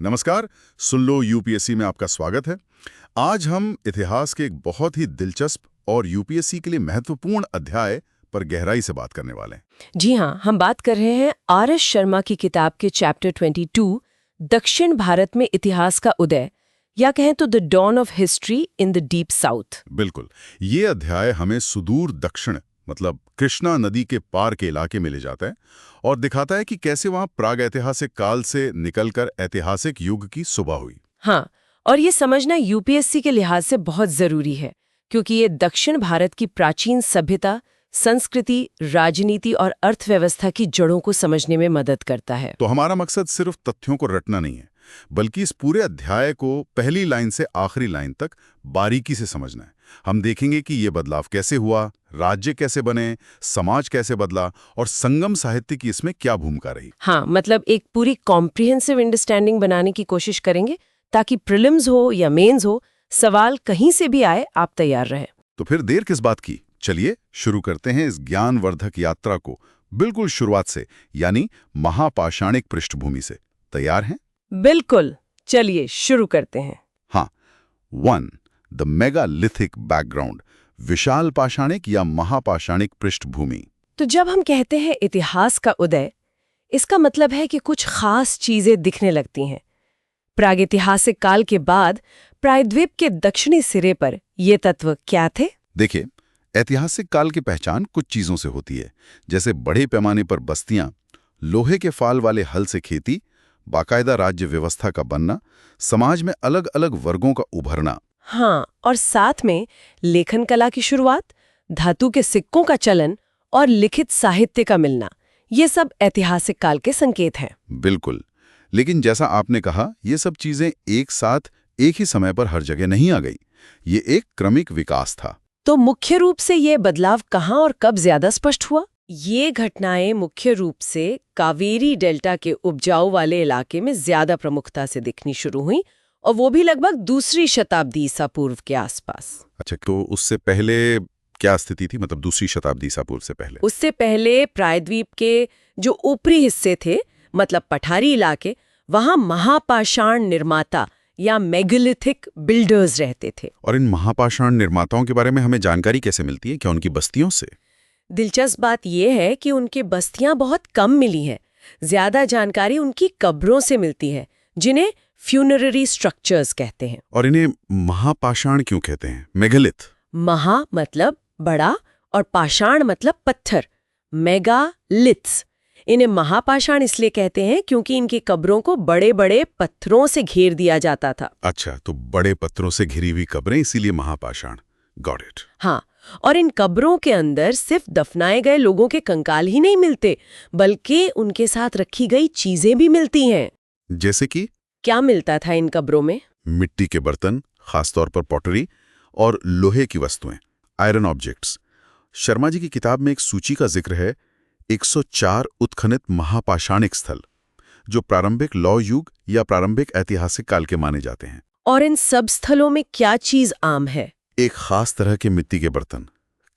नमस्कार। सुन लो यूपीएससी में आपका स्वागत है। आज हम इतिहास के एक बहुत ही दिलचस्प और यूपीएससी के लिए महत्वपूर्ण अध्याय पर गहराई से बात करने वाले हैं। जी हाँ, हम बात कर रहे हैं आर.एस. शर्मा की किताब के चैप्टर 22 दक्षिण भारत में इतिहास का उदय, या कहें तो the dawn of history in the deep south. बिल्कुल, ये अध्याय हमें सुदूर दक्षिण मतलब कृष्णा नदी के पार के इलाके में ले जाता है और दिखाता है कि कैसे वहां प्रागैतिहासिक काल से निकलकर ऐतिहासिक युग की सुबह हुई। हाँ, और ये समझना यूपीएससी के लिहाज से बहुत जरूरी है, क्योंकि ये दक्षिण भारत की प्राचीन सभ्यता, संस्कृति, राजनीति और अर्थव्यवस्था की जड़ों को समझने में मदद करता है। तो हमारा मकसद सिर्फ तथ्यों को रटना नहीं है, बल्कि इस पूरे अध्याय को पहली लाइन से आखिरी लाइन तक बारीकी से समझना है। हम देखेंगे कि ये बदलाव कैसे हुआ, राज्य कैसे बने, समाज कैसे बदला और संगम साहित्य की इसमें क्या भूमिका रही। हाँ, मतलब एक पूरी कॉम्प्रिहेंसिव अंडरस्टैंडिंग बनाने की कोशिश करेंगे, ताकि प्रीलिम्स हो या मेंस हो, सवाल कहीं से भी आए, आप तैयार रहें। तो फिर देर किस बात की, चलिए शुरू करते हैं इस ज्ञानवर्धक यात्रा को बिल्कुल शुरुआत से, यानी महापाषाणिक पृष्ठभूमि से। तैयार हैं? बिल्कुल, चलिए शुरू करते हैं। हाँ। 1. द मेगालिथिक बैकग्राउंड, विशाल पाषाणिक या महापाषाणिक पृष्ठभूमि। तो जब हम कहते हैं इतिहास का उदय, इसका मतलब है कि कुछ खास चीजें दिखने लगती हैं। प्रागैतिहासिक काल के बाद प्रायद्वीप के दक्षिणी सिरे पर ये तत्व क्या थे? देखिए, ऐतिहासिक काल की पहचान कुछ चीजों से होती है, जैसे बड़े पैमाने पर बस्तियां, लोहे के फाल वाले हल से खेती, बाकायदा राज्य व्यवस्था का बनना, समाज में अलग अलग वर्गों का उभरना। हाँ, और साथ में लेखन कला की शुरुआत, धातु के सिक्कों का चलन और लिखित साहित्य का मिलना, ये सब ऐतिहासिक काल के संकेत हैं। बिल्कुल, लेकिन जैसा आपने कहा, ये सब चीजें एक साथ एक ही समय पर हर जगह नहीं आ गई। ये एक क्रमिक विकास था। तो मुख्य रूप से ये बदलाव कहाँ और कब ज्यादा स्पष्ट हुआ? ये घटनाएं मुख्य रूप से कावेरी डेल्टा के उपजाऊ वाले इलाके में ज्यादा प्रमुखता से दिखनी शुरू हुई, और वो भी लगभग दूसरी शताब्दी ईसा पूर्व के आसपास। अच्छा, तो उससे पहले क्या स्थिति थी, मतलब दूसरी शताब्दी ईसा पूर्व से पहले? उससे पहले प्रायद्वीप के जो ऊपरी हिस्से थे, मतलब पठारी इलाके, वहां महापाषाण निर्माता या मेगालिथिक बिल्डर्स रहते थे। और इन महापाषाण निर्माताओं के बारे में हमें जानकारी कैसे मिलती है? क्या उनकी बस्तियों से? दिलचस्प बात यह है कि उनकी बस्तियां बहुत कम मिली हैं। ज्यादा जानकारी उनकी कब्रों से मिलती है, जिन्हें फ्यूनररी स्ट्रक्चर्स कहते हैं। और इन्हें महापाषाण क्यों कहते हैं? मेगालिथ। महा मतलब बड़ा और पाषाण मतलब पत्थर, मेगालिथ्स। इन्हें महापाषाण इसलिए कहते हैं क्योंकि इनकी कब्रों को बड़े बड़े पत्थरों से घेर दिया जाता था। अच्छा, तो बड़े पत्थरों से घिरी हुई कब्रें, इसीलिए महापाषाण। Got it. हाँ, और इन कब्रों के अंदर सिर्फ दफनाए गए लोगों के कंकाल ही नहीं मिलते, बल्कि उनके साथ रखी गई चीजें भी मिलती हैं। जैसे कि क्या मिलता था इन कब्रों में? मिट्टी के बर्तन, खासतौर पर पॉटरी, और लोहे की वस्तुएं, आयरन ऑब्जेक्ट्स। शर्मा जी की किताब में एक सूची का जिक्र है, 104 उत्खनित महापाषाणिक स्थल, जो प्रारंभिक लौह युग या प्रारंभिक ऐतिहासिक काल के माने जाते हैं। और इन सब स्थलों में क्या चीज आम है? एक खास तरह के मिट्टी के बर्तन,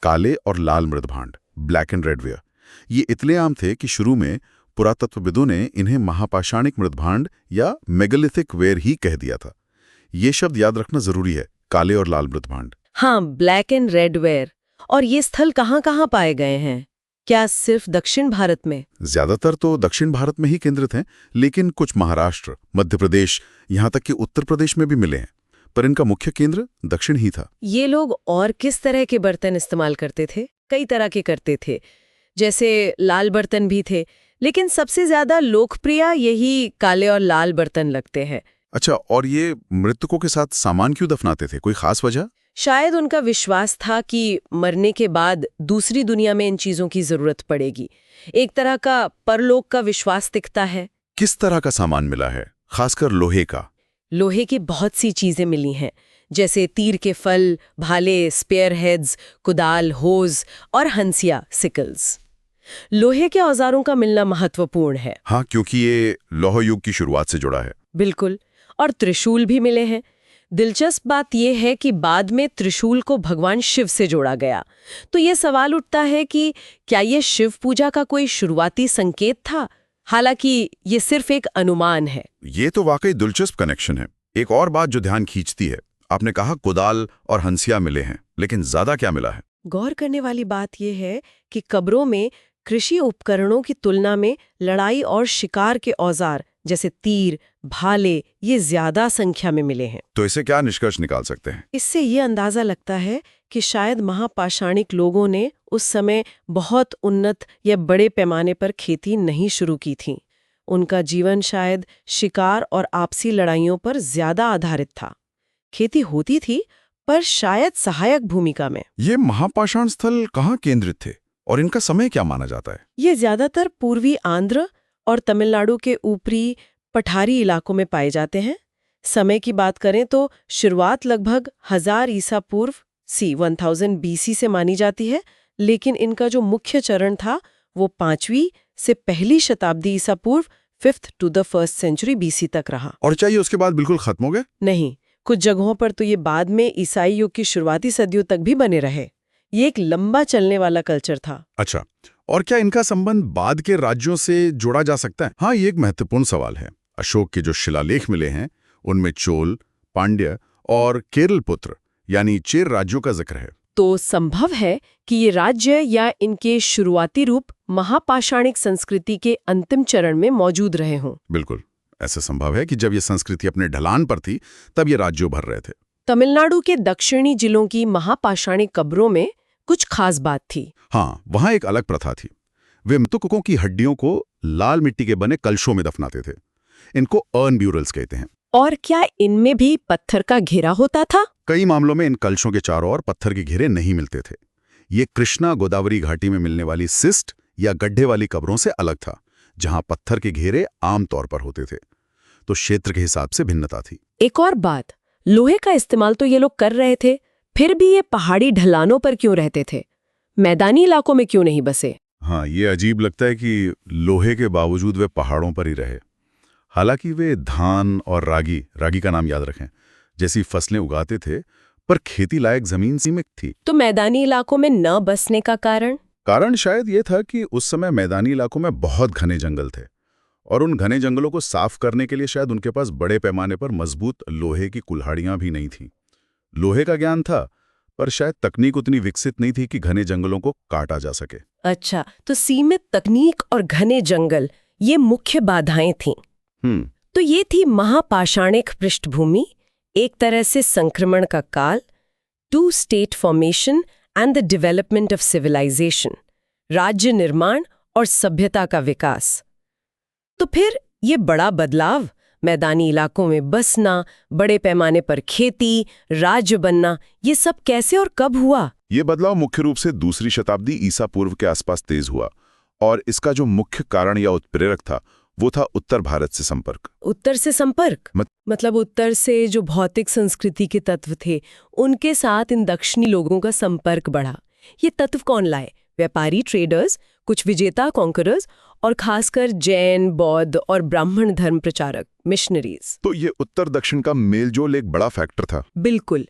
काले और लाल मृदभांड, ब्लैक एंड रेड वेयर। ये इतने आम थे कि शुरू में पुरातत्वविदों ने इन्हें महापाषाणिक मृदभांड या मेगालिथिक वेयर ही कह दिया था। ये शब्द याद रखना जरूरी है, काले और लाल मृदभांड। हाँ, ब्लैक एंड रेड वेयर। और ये स्थल कहाँ कहाँ पाए गए हैं? क्या सिर्फ दक्षिण भारत में? ज्यादातर तो दक्षिण भारत में ही केंद्रित हैं, लेकिन कुछ महाराष्ट्र, मध्य प्रदेश, यहाँ तक कि उत्तर प्रदेश में भी मिले हैं, पर इनका मुख्य केंद्र दक्षिण ही था। ये लोग और किस तरह के बर्तन इस्तेमाल करते थे? कई तरह के करते थे, जैसे लाल बर्तन भी थे, लेकिन सबसे ज्यादा लोकप्रिय यही काले और लाल बर्तन लगते हैं। अच्छा, और ये मृतकों के साथ सामान क्यों दफनाते थे? कोई खास वजह? शायद उनका विश्वास था कि मरने के बाद दूसरी दुनिया में इन चीजों की जरूरत पड़ेगी। एक तरह का परलोक का विश्वास दिखता है। किस तरह का सामान मिला है, खासकर लोहे का? लोहे की बहुत सी चीजें मिली हैं, जैसे तीर के फल, भाले, स्पेयर हेड्स, कुदाल, होज और हंसिया, सिकल्स। लोहे के औजारों का मिलना महत्वपूर्ण है। हाँ, क्योंकि ये लौह युग की शुरुआत से जुड़ा है। बिल्कुल, और त्रिशूल भी मिले हैं। दिलचस्प बात यह है कि बाद में त्रिशूल को भगवान शिव से जोड़ा गया। तो ये सवाल उठता है कि क्या ये शिव पूजा का कोई शुरुआती संकेत था? हालांकि ये सिर्फ एक अनुमान है। ये तो वाकई दिलचस्प कनेक्शन है। एक और बात जो ध्यान खींचती है, आपने कहा कुदाल और हंसिया मिले हैं, लेकिन ज्यादा क्या मिला है? गौर करने वाली बात यह है कि कब्रों में कृषि उपकरणों की तुलना में लड़ाई और शिकार के औजार जैसे तीर, भाले ये ज्यादा संख्या में मिले हैं। तो इसे क्या निष्कर्ष निकाल सकते हैं? इससे ये अंदाजा लगता है कि शायद महापाषाणिक लोगों ने उस समय बहुत उन्नत या बड़े पैमाने पर खेती नहीं शुरू की थी। उनका जीवन शायद शिकार और आपसी लड़ाइयों पर ज्यादा आधारित था। खेती होती थी, पर शायद सहायक भूमिका में। ये महापाषाण स्थल कहाँ केंद्रित थे और इनका समय क्या माना जाता है? ये ज्यादातर पूर्वी आंध्र और तमिलनाडु के ऊपरी पठारी इलाकों में पाए जाते हैं। समय की बात करें तो शुरुआत लगभग 1000 ईसा पूर्व सी 1000 BC से मानी जाती है, लेकिन इनका जो मुख्य चरण था वो 5वीं से पहली शताब्दी ईसा पूर्व 5th to the 1st century BC तक रहा। और चाहिए उसके बाद बिल्कुल खत्म हो गए? नहीं, कुछ जगहों पर तो ये बाद में ईसाई युग की शुरुआती सदियों तक भी बने रहे। ये एक लंबा चलने वाला कल्चर था। अच्छा, और क्या इनका संबंध बाद के राज्यों से जोड़ा जा सकता है? हाँ, ये एक महत्वपूर्ण सवाल है। अशोक के जो शिलालेख मिले हैं उनमें चोल, पांड्य और केरल पुत्र यानी चेर राज्यों का जिक्र है। तो संभव है कि ये राज्य या इनके शुरुआती रूप महापाषाणिक संस्कृति के अंतिम चरण में मौजूद रहे हों। बिल्कुल, ऐसा संभव है कि जब ये संस्कृति अपने ढलान पर थी तब ये राज्यों भर रहे थे। तमिलनाडु के दक्षिणी जिलों की महापाषाणिक कब्रों में कुछ खास बात थी। हाँ, वहाँ एक अलग प्रथा थी। वे मृतकों की हड्डियों को लाल मिट्टी के बने कलशों में दफनाते थे। इनको अर्न ब्यूरल्स कहते हैं। और क्या इनमें भी पत्थर का घेरा होता था? कई मामलों में इन कलशों के चारों ओर पत्थर के घेरे नहीं मिलते थे। ये कृष्णा गोदावरी घाटी में मिलने वाली सिस्ट या गड्ढे वाली कब्रों से अलग था, जहां पत्थर के घेरे आमतौर पर होते थे। तो क्षेत्र के हिसाब से भिन्नता थी। एक और बात, लोहे का इस्तेमाल तो ये लोग कर रहे थे, फिर भी ये पहाड़ी ढलानों पर क्यों रहते थे? मैदानी इलाकों में क्यों नहीं बसे? हाँ, ये अजीब लगता है कि लोहे के बावजूद वे पहाड़ों पर ही रहे। हालांकि वे धान और रागी का नाम याद रखें, जैसी फसलें उगाते थे, पर खेती लायक जमीन सीमित थी। तो मैदानी इलाकों में न बसने का कारण शायद ये था कि उस समय मैदानी इलाकों में बहुत घने जंगल थे और उन घने जंगलों को साफ करने के लिए शायद उनके पास बड़े पैमाने पर मजबूत लोहे की कुल्हाड़ियां भी नहीं थीं। लोहे का ज्ञान था, पर शायद तकनीक उतनी विकसित नहीं थी कि घने जंगलों को काटा जा सके। अच्छा, तो सीमित तकनीक और घने जंगल ये मुख्य बाधाएं थीं। तो ये थी महापाषाणिक पृष्ठभूमि, एक तरह से संक्रमण का काल, 2 state formation and the development of civilization, राज्य निर्माण और सभ्यता का विकास। तो फिर ये बड़ा बदलाव, मैदानी इलाकों में बसना, बड़े पैमाने पर खेती, राज्य बनना, ये सब कैसे और कब हुआ? ये बदलाव मुख्य रूप से 2री शताब्दी ईसा पूर्व के आसपास तेज हुआ, और इसका जो मुख्य कारण या उत्प्रेरक था वो था उत्तर भारत से संपर्क। उत्तर से संपर्क? मतलब उत्तर से जो भौतिक संस्कृति के तत्व थे उनके साथ इन दक्षिणी लोगों का संपर्क बढ़ा। ये तत्व कौन लाए? व्यापारी, ट्रेडर्स, कुछ विजेता कॉन्करर्स, और खासकर जैन, बौद्ध और ब्राह्मण धर्म प्रचारक, मिशनरीज। तो ये उत्तर दक्षिण का मेलजोल एक बड़ा फैक्टर था। बिल्कुल।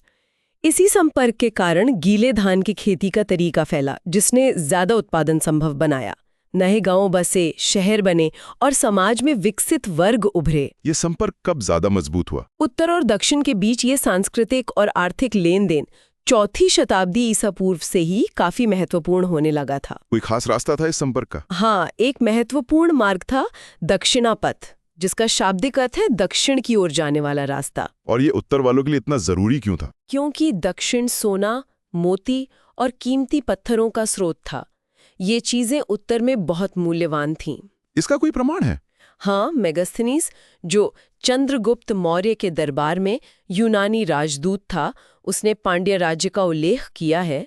इसी संपर्क के कारण गीले धान की खेती का तरीका फैला, जिसने ज्यादा उत्पादन संभव बनाया। नए गांव बसे, शहर बने और समाज में विकसित वर्ग उभरे। ये संपर्क कब ज्यादा मजबूत हुआ? उत्तर और दक्षिण के बीच ये सांस्कृतिक और आर्थिक लेन देन 4वीं शताब्दी ईसा पूर्व से ही काफी महत्वपूर्ण होने लगा था। कोई खास रास्ता था इस संपर्क का? हाँ, एक महत्वपूर्ण मार्ग था दक्षिणापथ, जिसका शाब्दिक अर्थ है दक्षिण की ओर जाने वाला रास्ता। और ये उत्तर वालों के लिए इतना जरूरी क्यों था? क्योंकि दक्षिण सोना, मोती और कीमती पत्थरों का स्रोत था। ये चीजें उत्तर में बहुत मूल्यवान थीं। इसका कोई प्रमाण है? हाँ, मेगास्थनीज, जो चंद्रगुप्त मौर्य के दरबार में यूनानी राजदूत था, उसने पांड्य राज्य का उल्लेख किया है।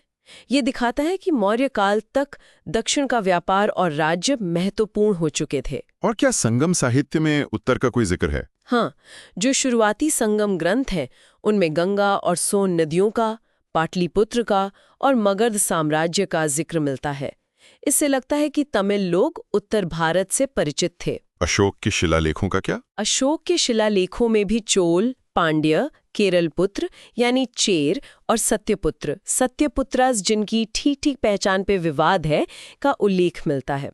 ये दिखाता है कि मौर्य काल तक दक्षिण का व्यापार और राज्य महत्वपूर्ण हो चुके थे। और क्या संगम साहित्य में उत्तर का कोई जिक्र है? हाँ, जो शुरुआती संगम ग्रंथ हैं उनमें गंगा और सोन नदियों का, पाटलिपुत्र का और मगध साम्राज्य का जिक्र मिलता है। इससे लगता है कि तमिल लोग उत्तर भारत से परिचित थे। अशोक के शिलालेखों का क्या? अशोक के शिलालेखों में भी चोल, पांड्य, केरल पुत्र यानी चेर और सत्यपुत्रास, जिनकी ठीक ठीक पहचान पे विवाद है, का उल्लेख मिलता है।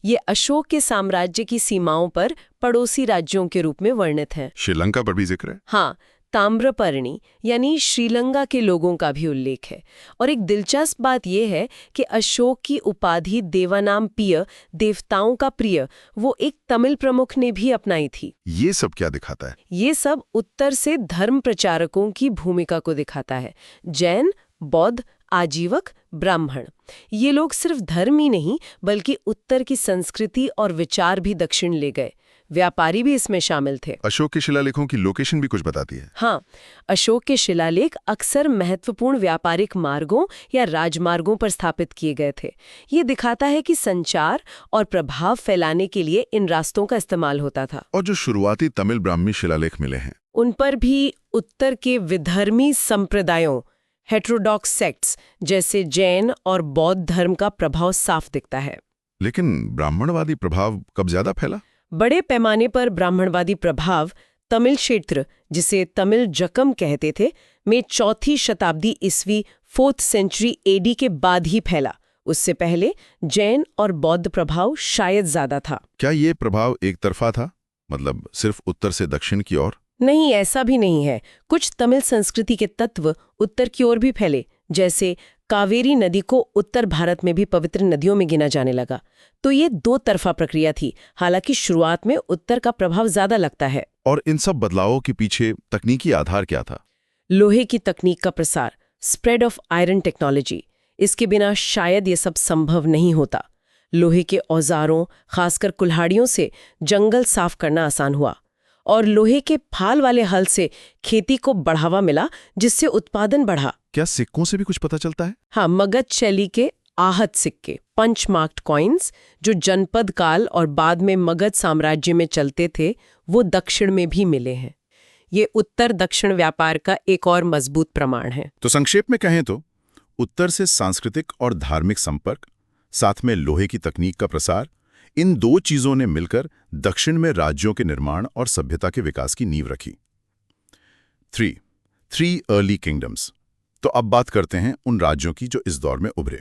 ये अशोक के साम्राज्य की सीमाओं पर पड़ोसी राज्यों के रूप में वर्णित है। श्रीलंका पर भी जिक्र है। हाँ, ताम्रपर्णी यानी श्रीलंका के लोगों का भी उल्लेख है। और एक दिलचस्प बात यह है कि अशोक की उपाधि देवानाम पिय, देवताओं का प्रिय, वो एक तमिल प्रमुख ने भी अपनाई थी। ये सब क्या दिखाता है? ये सब उत्तर से धर्म प्रचारकों की भूमिका को दिखाता है। जैन, बौद्ध, आजीवक, ब्राह्मण, ये लोग सिर्फ धर्म ही नहीं बल्कि उत्तर की संस्कृति और विचार भी दक्षिण ले गए। व्यापारी भी इसमें शामिल थे। अशोक के शिलालेखों की लोकेशन भी कुछ बताती है। हाँ, अशोक के शिलालेख अक्सर महत्वपूर्ण व्यापारिक मार्गों या राजमार्गों पर स्थापित किए गए थे। ये दिखाता है कि संचार और प्रभाव फैलाने के लिए इन रास्तों का इस्तेमाल होता था। और जो शुरुआती तमिल ब्राह्मी शिलालेख मिले हैं, उन पर भी उत्तर के विधर्मी संप्रदायों, हेटेरोडॉक्स सेक्ट्स जैसे जैन और बौद्ध धर्म का प्रभाव साफ दिखता है। लेकिन ब्राह्मणवादी प्रभाव कब ज्यादा फैला? बड़े पैमाने पर ब्राह्मणवादी प्रभाव तमिल क्षेत्र, जिसे तमिल जकम कहते थे, में 4वीं शताब्दी ईस्वी 4th सेंचुरी एडी के बाद ही फैला। उससे पहले जैन और बौद्ध प्रभाव शायद ज्यादा था। क्या ये प्रभाव एक तरफा था, मतलब सिर्फ उत्तर से दक्षिण की ओर? नहीं, ऐसा भी नहीं है। कुछ तमिल संस्कृति के तत्व उत्तर की ओर भी फैले, जैसे कावेरी नदी को उत्तर भारत में भी पवित्र नदियों में गिना जाने लगा। तो ये दो तरफा प्रक्रिया थी, हालांकि शुरुआत में उत्तर का प्रभाव ज्यादा लगता है। और इन सब बदलावों के पीछे तकनीकी आधार क्या था? लोहे की तकनीक का प्रसार, स्प्रेड ऑफ आयरन टेक्नोलॉजी। इसके बिना शायद ये सब संभव नहीं होता। लोहे के औजारों, खासकर कुल्हाड़ियों से जंगल साफ करना आसान हुआ, और लोहे के फाल वाले हल से खेती को बढ़ावा मिला, जिससे उत्पादन बढ़ा। क्या सिक्कों से भी कुछ पता चलता है? हाँ, मगध शैली के आहत सिक्के, पंच मार्क्ड कॉइन्स, जो जनपद काल और बाद में मगध साम्राज्य में चलते थे, वो दक्षिण में भी मिले हैं। ये उत्तर दक्षिण व्यापार का एक और मजबूत प्रमाण है। तो संक्षेप में कहें तो उत्तर से सांस्कृतिक और धार्मिक संपर्क, साथ में लोहे की तकनीक का प्रसार, इन दो चीजों ने मिलकर दक्षिण में राज्यों के निर्माण और सभ्यता के विकास की नींव रखी। 3 अर्ली किंगडम्स। तो अब बात करते हैं उन राज्यों की जो इस दौर में उभरे।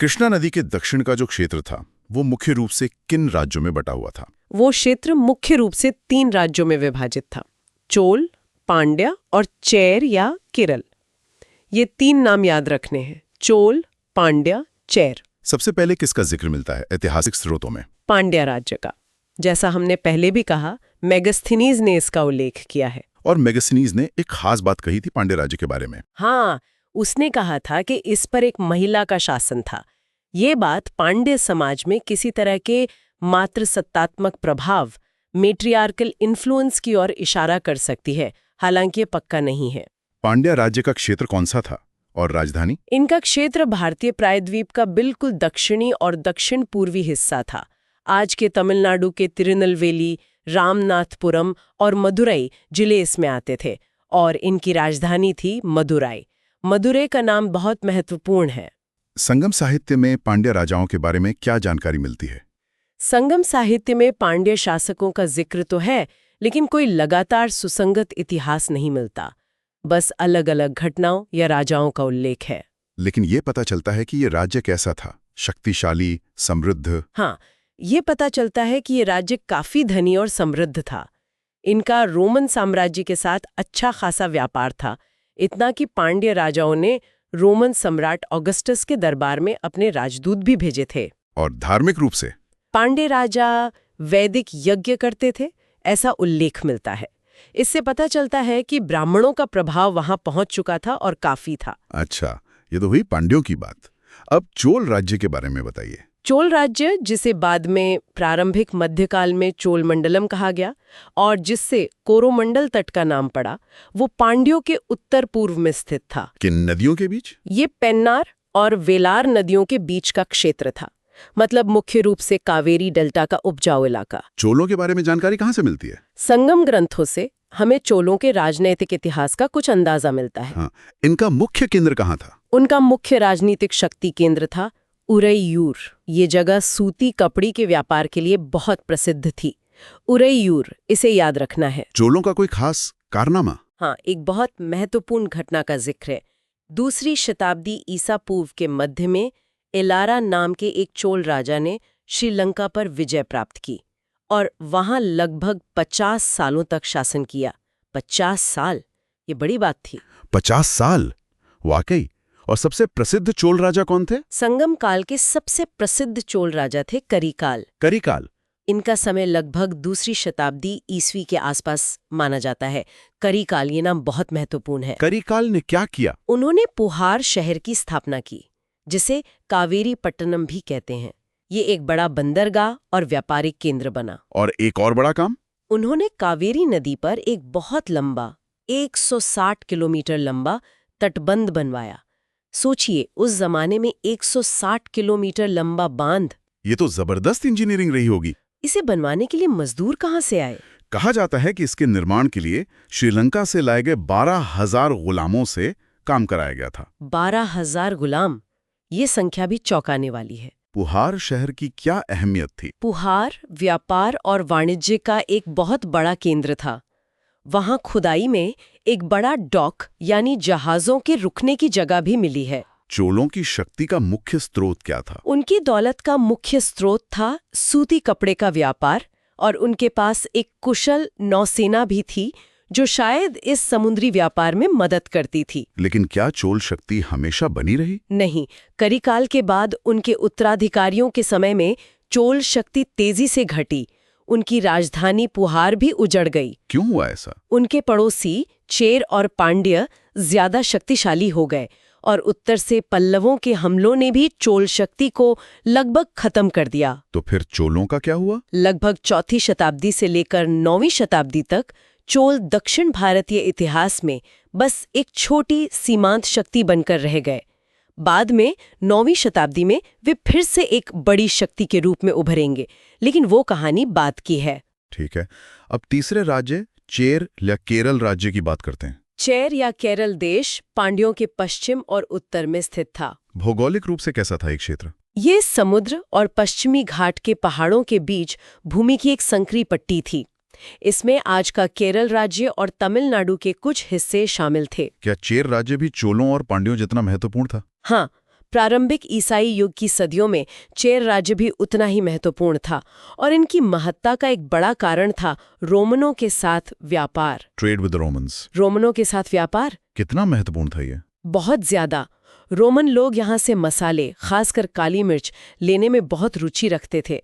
कृष्णा नदी के दक्षिण का जो क्षेत्र था, वो मुख्य रूप से किन राज्यों में बटा हुआ था? वो क्षेत्र मुख्य रूप से 3 राज्यों में विभाजित था: चोल, पांड्या और चेर या केरल। ये 3 नाम याद रखने हैं: चोल, पांड्या, चेर। सबसे पहले किसका जिक्र मिलता है ऐतिहासिक स्रोतों में? पांड्या राज्य का। जैसा हमने पहले भी कहा, मेगस्थनीज ने इसका उल्लेख किया है। और मेगस्थनीज ने एक खास बात कही थी पांड्या राज्य के बारे में। हाँ, उसने कहा था कि इस पर एक महिला का शासन था। ये बात पांड्य समाज में किसी तरह के मातृसत्तात्मक प्रभाव, मेट्रियार्कल इन्फ्लुएंस की ओर इशारा कर सकती है, हालांकि ये पक्का नहीं है। पांड्या राज्य का क्षेत्र कौन सा था और राजधानी? इनका क्षेत्र भारतीय प्रायद्वीप का बिल्कुल दक्षिणी और दक्षिण पूर्वी हिस्सा था। आज के तमिलनाडु के तिरुनेलवेली, रामनाथपुरम और मदुरई जिले इसमें आते थे, और इनकी राजधानी थी मदुराई। मदुरै का नाम बहुत महत्वपूर्ण है। संगम साहित्य में पांड्या राजाओं के बारे में क्या जानकारी मिलती है? संगम साहित्य में पांड्य शासकों का जिक्र तो है, लेकिन कोई लगातार सुसंगत इतिहास नहीं मिलता। बस अलग-अलग घटनाओं या राजाओं का उल्लेख है। लेकिन ये पता चलता है कि ये राज्य कैसा था, शक्तिशाली, समृद्ध? हाँ, ये पता चलता है कि ये राज्य काफी धनी और समृद्ध था। इनका रोमन साम्राज्य के साथ अच्छा खासा व्यापार था, इतना कि पांड्य राजाओं ने रोमन सम्राट ऑगस्टस के दरबार में अपने राजदूत भी भेजे थे। और धार्मिक रूप से पांड्य राजा वैदिक यज्ञ करते थे, ऐसा उल्लेख मिलता है। इससे पता चलता है कि ब्राह्मणों का प्रभाव वहां पहुंच चुका था और काफी था। अच्छा, ये तो हुई पांड्यों की बात। अब चोल राज्य के बारे में बताइए। चोल राज्य, जिसे बाद में प्रारंभिक मध्यकाल में चोल मंडलम कहा गया और जिससे कोरोमंडल तट का नाम पड़ा, वो पांड्यों के उत्तर पूर्व में स्थित था। किन नदियों के बीच? ये पेन्नार और वेलार नदियों के बीच का क्षेत्र था, मतलब मुख्य रूप से कावेरी डेल्टा का उपजाऊ इलाका। चोलों के बारे में जानकारी कहाँ से मिलती है? संगम ग्रंथों से हमें चोलों के राजनैतिक इतिहास का कुछ अंदाजा मिलता है। हाँ, इनका मुख्य केंद्र कहाँ था? उनका मुख्य राजनीतिक शक्ति केंद्र था उरैयूर। ये जगह सूती कपड़ी के व्यापार के लिए बहुत प्रसिद्ध थी। उरैयूर, इसे याद रखना है। चोलों का कोई खास कारनामा? हाँ, एक बहुत महत्वपूर्ण घटना का जिक्र है। 2री शताब्दी ईसा पूर्व के मध्य में एलारा नाम के एक चोल राजा ने श्रीलंका पर विजय प्राप्त की और वहां लगभग 50 सालों तक शासन किया। 50 साल, ये बड़ी बात थी। 50 साल, वाकई। और सबसे प्रसिद्ध चोल राजा कौन थे? संगम काल के सबसे प्रसिद्ध चोल राजा थे करिकाल। करिकाल। इनका समय लगभग दूसरी शताब्दी ईस्वी के आसपास माना जाता है। करिकाल, ये नाम बहुत महत्वपूर्ण है। करिकाल ने क्या किया? उन्होंने पुहार शहर की स्थापना की, जिसे कावेरी पट्टनम भी कहते हैं। ये एक बड़ा बंदरगाह और व्यापारिक केंद्र बना। और एक और बड़ा काम, उन्होंने कावेरी नदी पर एक बहुत लंबा 160 किलोमीटर लंबा तटबंध बनवाया। सोचिए, उस जमाने में 160 किलोमीटर लंबा बांध। ये तो जबरदस्त इंजीनियरिंग रही होगी। इसे बनवाने के लिए मजदूर कहाँ से आए? कहा जाता है कि इसके निर्माण के लिए श्रीलंका से लाए गए 12,000 गुलामों से काम कराया गया था। 12,000 गुलाम, ये संख्या भी चौंकाने वाली है। पुहार शहर की क्या अहमियत थी? पुहार व्यापार और वाणिज्य का एक बहुत बड़ा केंद्र था। वहां खुदाई में एक बड़ा डॉक यानी जहाजों के रुकने की जगह भी मिली है। चोलों की शक्ति का मुख्य स्रोत क्या था? उनकी दौलत का मुख्य स्रोत था सूती कपड़े का व्यापार, और उनके पास एक कुशल नौसेना भी थी जो शायद इस समुद्री व्यापार में मदद करती थी। लेकिन क्या चोल शक्ति हमेशा बनी रही? नहीं, करिकाल के बाद उनके उत्तराधिकारियों के समय में चोल शक्ति तेजी से घटी। उनकी राजधानी पुहार भी उजड़ गई। क्यों हुआ ऐसा? उनके पड़ोसी चेर और पांड्य ज्यादा शक्तिशाली हो गए और उत्तर से पल्लवों के हमलों ने भी चोल शक्ति को लगभग खत्म कर दिया। तो फिर चोलों का क्या हुआ? लगभग 4वीं शताब्दी से लेकर 9वीं शताब्दी तक चोल दक्षिण भारतीय इतिहास में बस एक छोटी सीमांत शक्ति बनकर रह गए। बाद में 9वीं शताब्दी में वे फिर से एक बड़ी शक्ति के रूप में उभरेंगे, लेकिन वो कहानी बाद की है। ठीक है, अब तीसरे राज्य चेर या केरल राज्य की बात करते हैं। चेर या केरल देश पांड्यों के पश्चिम और उत्तर में स्थित था। भौगोलिक रूप से कैसा था एक क्षेत्र? ये समुद्र और पश्चिमी घाट के पहाड़ों के बीच भूमि की एक संकरी पट्टी थी। इसमें आज का केरल राज्य और तमिलनाडु के कुछ हिस्से शामिल थे। क्या चेर राज्य भी चोलों और पांड्यों जितना महत्वपूर्ण था? हाँ, प्रारंभिक ईसाई युग की सदियों में चेर राज्य भी उतना ही महत्वपूर्ण था, और इनकी महत्ता का एक बड़ा कारण था रोमनों के साथ व्यापार। Trade with the Romans. रोमनों के साथ व्यापार कितना महत्वपूर्ण था ये? बहुत ज्यादा। रोमन लोग यहाँ से मसाले, खासकर काली मिर्च, लेने में बहुत रुचि रखते थे।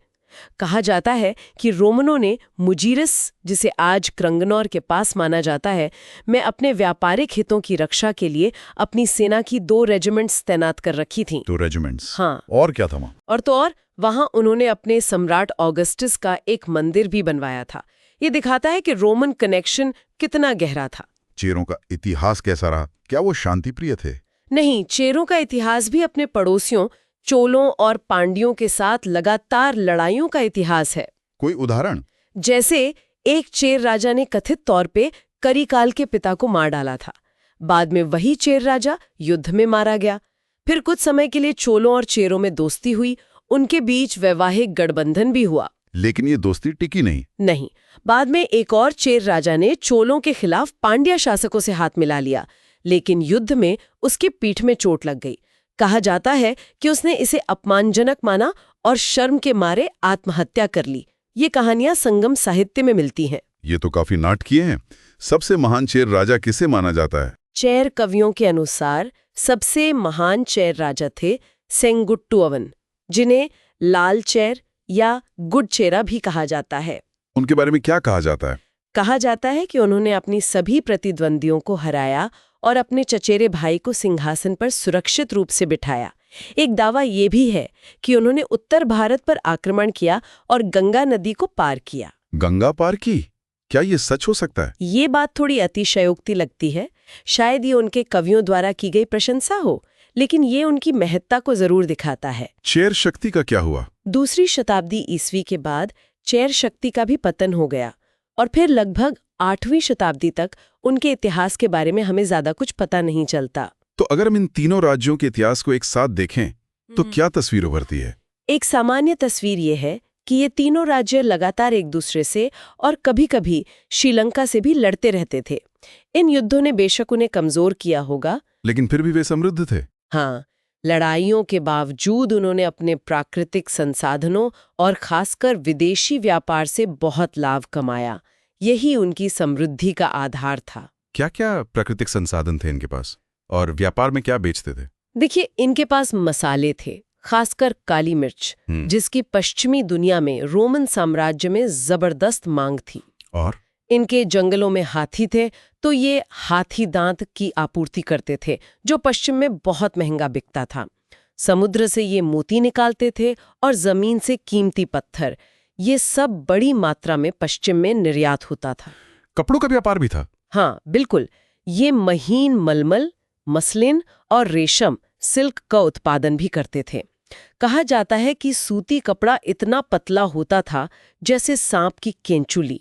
कहा जाता है कि रोमनों ने मुजीरस, जिसे आज क्रंगनौर के पास माना जाता है, में अपने व्यापारिक हितों की रक्षा के लिए अपनी सेना की 2 रेजिमेंट्स तैनात कर रखी थीं। 2 रेजिमेंट्स? हाँ। और क्या था वहाँ? और वहाँ उन्होंने अपने सम्राट ऑगस्टस का एक मंदिर भी बनवाया था। ये दिखाता है कि रोमन कनेक्शन कितना गहरा था। चेरों का इतिहास कैसा रहा? क्या वो शांतिप्रिय थे? नहीं, चेरों का इतिहास भी अपने पड़ोसियों चोलों और पांड्यों के साथ लगातार लड़ाइयों का इतिहास है। कोई उदाहरण? जैसे एक चेर राजा ने कथित तौर पे करिकाल के पिता को मार डाला था। बाद में वही चेर राजा युद्ध में मारा गया। फिर कुछ समय के लिए चोलों और चेरों में दोस्ती हुई। उनके बीच वैवाहिक गठबंधन भी हुआ। लेकिन ये दोस्ती टिकी नहीं। बाद में एक और चेर राजा ने चोलों के खिलाफ पांड्या शासकों से हाथ मिला लिया, लेकिन युद्ध में उसकी पीठ में चोट लग गई। कहा जाता है कि उसने इसे अपमानजनक माना और शर्म के मारे आत्महत्या कर ली। ये कहानियां संगम साहित्य में मिलती हैं। ये तो काफी नाटकीय हैं। सबसे महान चेर राजा किसे माना जाता है? चेर कवियों के अनुसार सबसे महान चेर राजा थे सेंगुट्टुअवन, जिन्हें लाल चेर या गुडचेरा भी कहा जाता है। उनके बारे में क्या कहा जाता है? कहा जाता है कि उन्होंने अपनी सभी प्रतिद्वंदियों को हराया और अपने चचेरे भाई को सिंहासन पर सुरक्षित रूप से बिठाया। एक दावा ये भी है कि उन्होंने उत्तर भारत पर आक्रमण किया और गंगा नदी को पार किया। गंगा पार की? क्या ये सच हो सकता है? ये बात थोड़ी अतिशयोक्ति लगती है। शायद ये उनके कवियों द्वारा की गई प्रशंसा हो, लेकिन ये उनकी महत्ता को जरूर दिखाता है। चेर शक्ति का क्या हुआ? दूसरी शताब्दी ईस्वी के बाद चेर शक्ति का भी पतन हो गया, और फिर लगभग 8वीं शताब्दी तक उनके इतिहास के बारे में हमें ज्यादा कुछ पता नहीं चलता। तो अगर हम इन तीनों राज्यों के इतिहास को एक साथ देखें तो क्या तस्वीर उभरती है? एक सामान्य तस्वीर ये है कि ये तीनों राज्य लगातार एक दूसरे से और कभी-कभी श्रीलंका से भी लड़ते रहते थे। इन युद्धों ने बेशक उन्हें कमजोर किया होगा, लेकिन फिर भी वे समृद्ध थे। हाँ, लड़ाइयों के बावजूद उन्होंने अपने प्राकृतिक संसाधनों और खासकर विदेशी व्यापार से बहुत लाभ कमाया। यही उनकी समृद्धि का आधार था। क्या क्या प्राकृतिक संसाधन थे इनके पास, और व्यापार में क्या बेचते थे? देखिए, इनके पास मसाले थे, खासकर काली मिर्च, जिसकी पश्चिमी दुनिया में रोमन साम्राज्य में जबरदस्त मांग थी। और इनके जंगलों में हाथी थे, तो ये हाथी दांत की आपूर्ति करते थे, जो पश्चिम में बहुत महंगा बिकता था। समुद्र से ये मोती निकालते थे और जमीन से कीमती पत्थर। ये सब बड़ी मात्रा में पश्चिम में निर्यात होता था। कपड़ों का व्यापार भी था? हाँ, बिल्कुल। ये महीन मलमल, मसलिन और रेशम, सिल्क का उत्पादन भी करते थे। कहा जाता है कि सूती कपड़ा इतना पतला होता था जैसे सांप की केंचुली।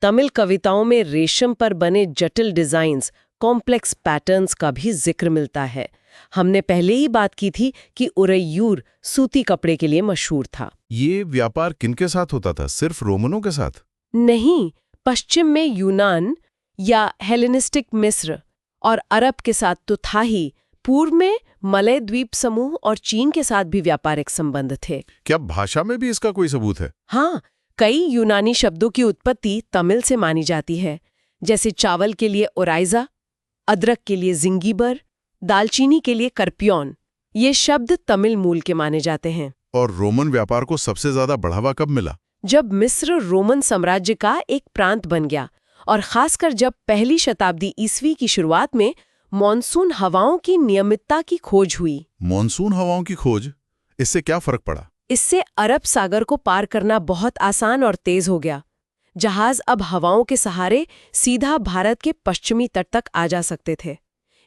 तमिल कविताओं में रेशम पर बने जटिल डिजाइन्स, कॉम्प्लेक्स पैटर्न्स का भी जिक्र मिलता है। हमने पहले ही बात की थी कि उरैयूर सूती कपड़े के लिए मशहूर था। ये व्यापार किनके साथ होता था? सिर्फ रोमनों के साथ? नहीं, पश्चिम में यूनान या हेलेनिस्टिक मिस्र और अरब के साथ तो था ही, पूर्व में मलय द्वीप समूह और चीन के साथ भी व्यापारिक संबंध थे। क्या भाषा में भी इसका कोई सबूत है? हाँ, कई यूनानी शब्दों की उत्पत्ति तमिल से मानी जाती है, जैसे चावल के लिए ओराइजा, अदरक के लिए जिंगीबर, दालचीनी के लिए करप्योन। ये शब्द तमिल मूल के माने जाते हैं। और रोमन व्यापार को सबसे ज्यादा बढ़ावा कब मिला? जब मिस्र रोमन साम्राज्य का एक प्रांत बन गया, और खासकर जब पहली शताब्दी ईस्वी की शुरुआत में मॉनसून हवाओं की नियमितता की खोज हुई। मॉनसून हवाओं की खोज, इससे क्या फर्क पड़ा? इससे अरब सागर को पार करना बहुत आसान और तेज हो गया। जहाज अब हवाओं के सहारे सीधा भारत के पश्चिमी तट तक आ जा सकते थे।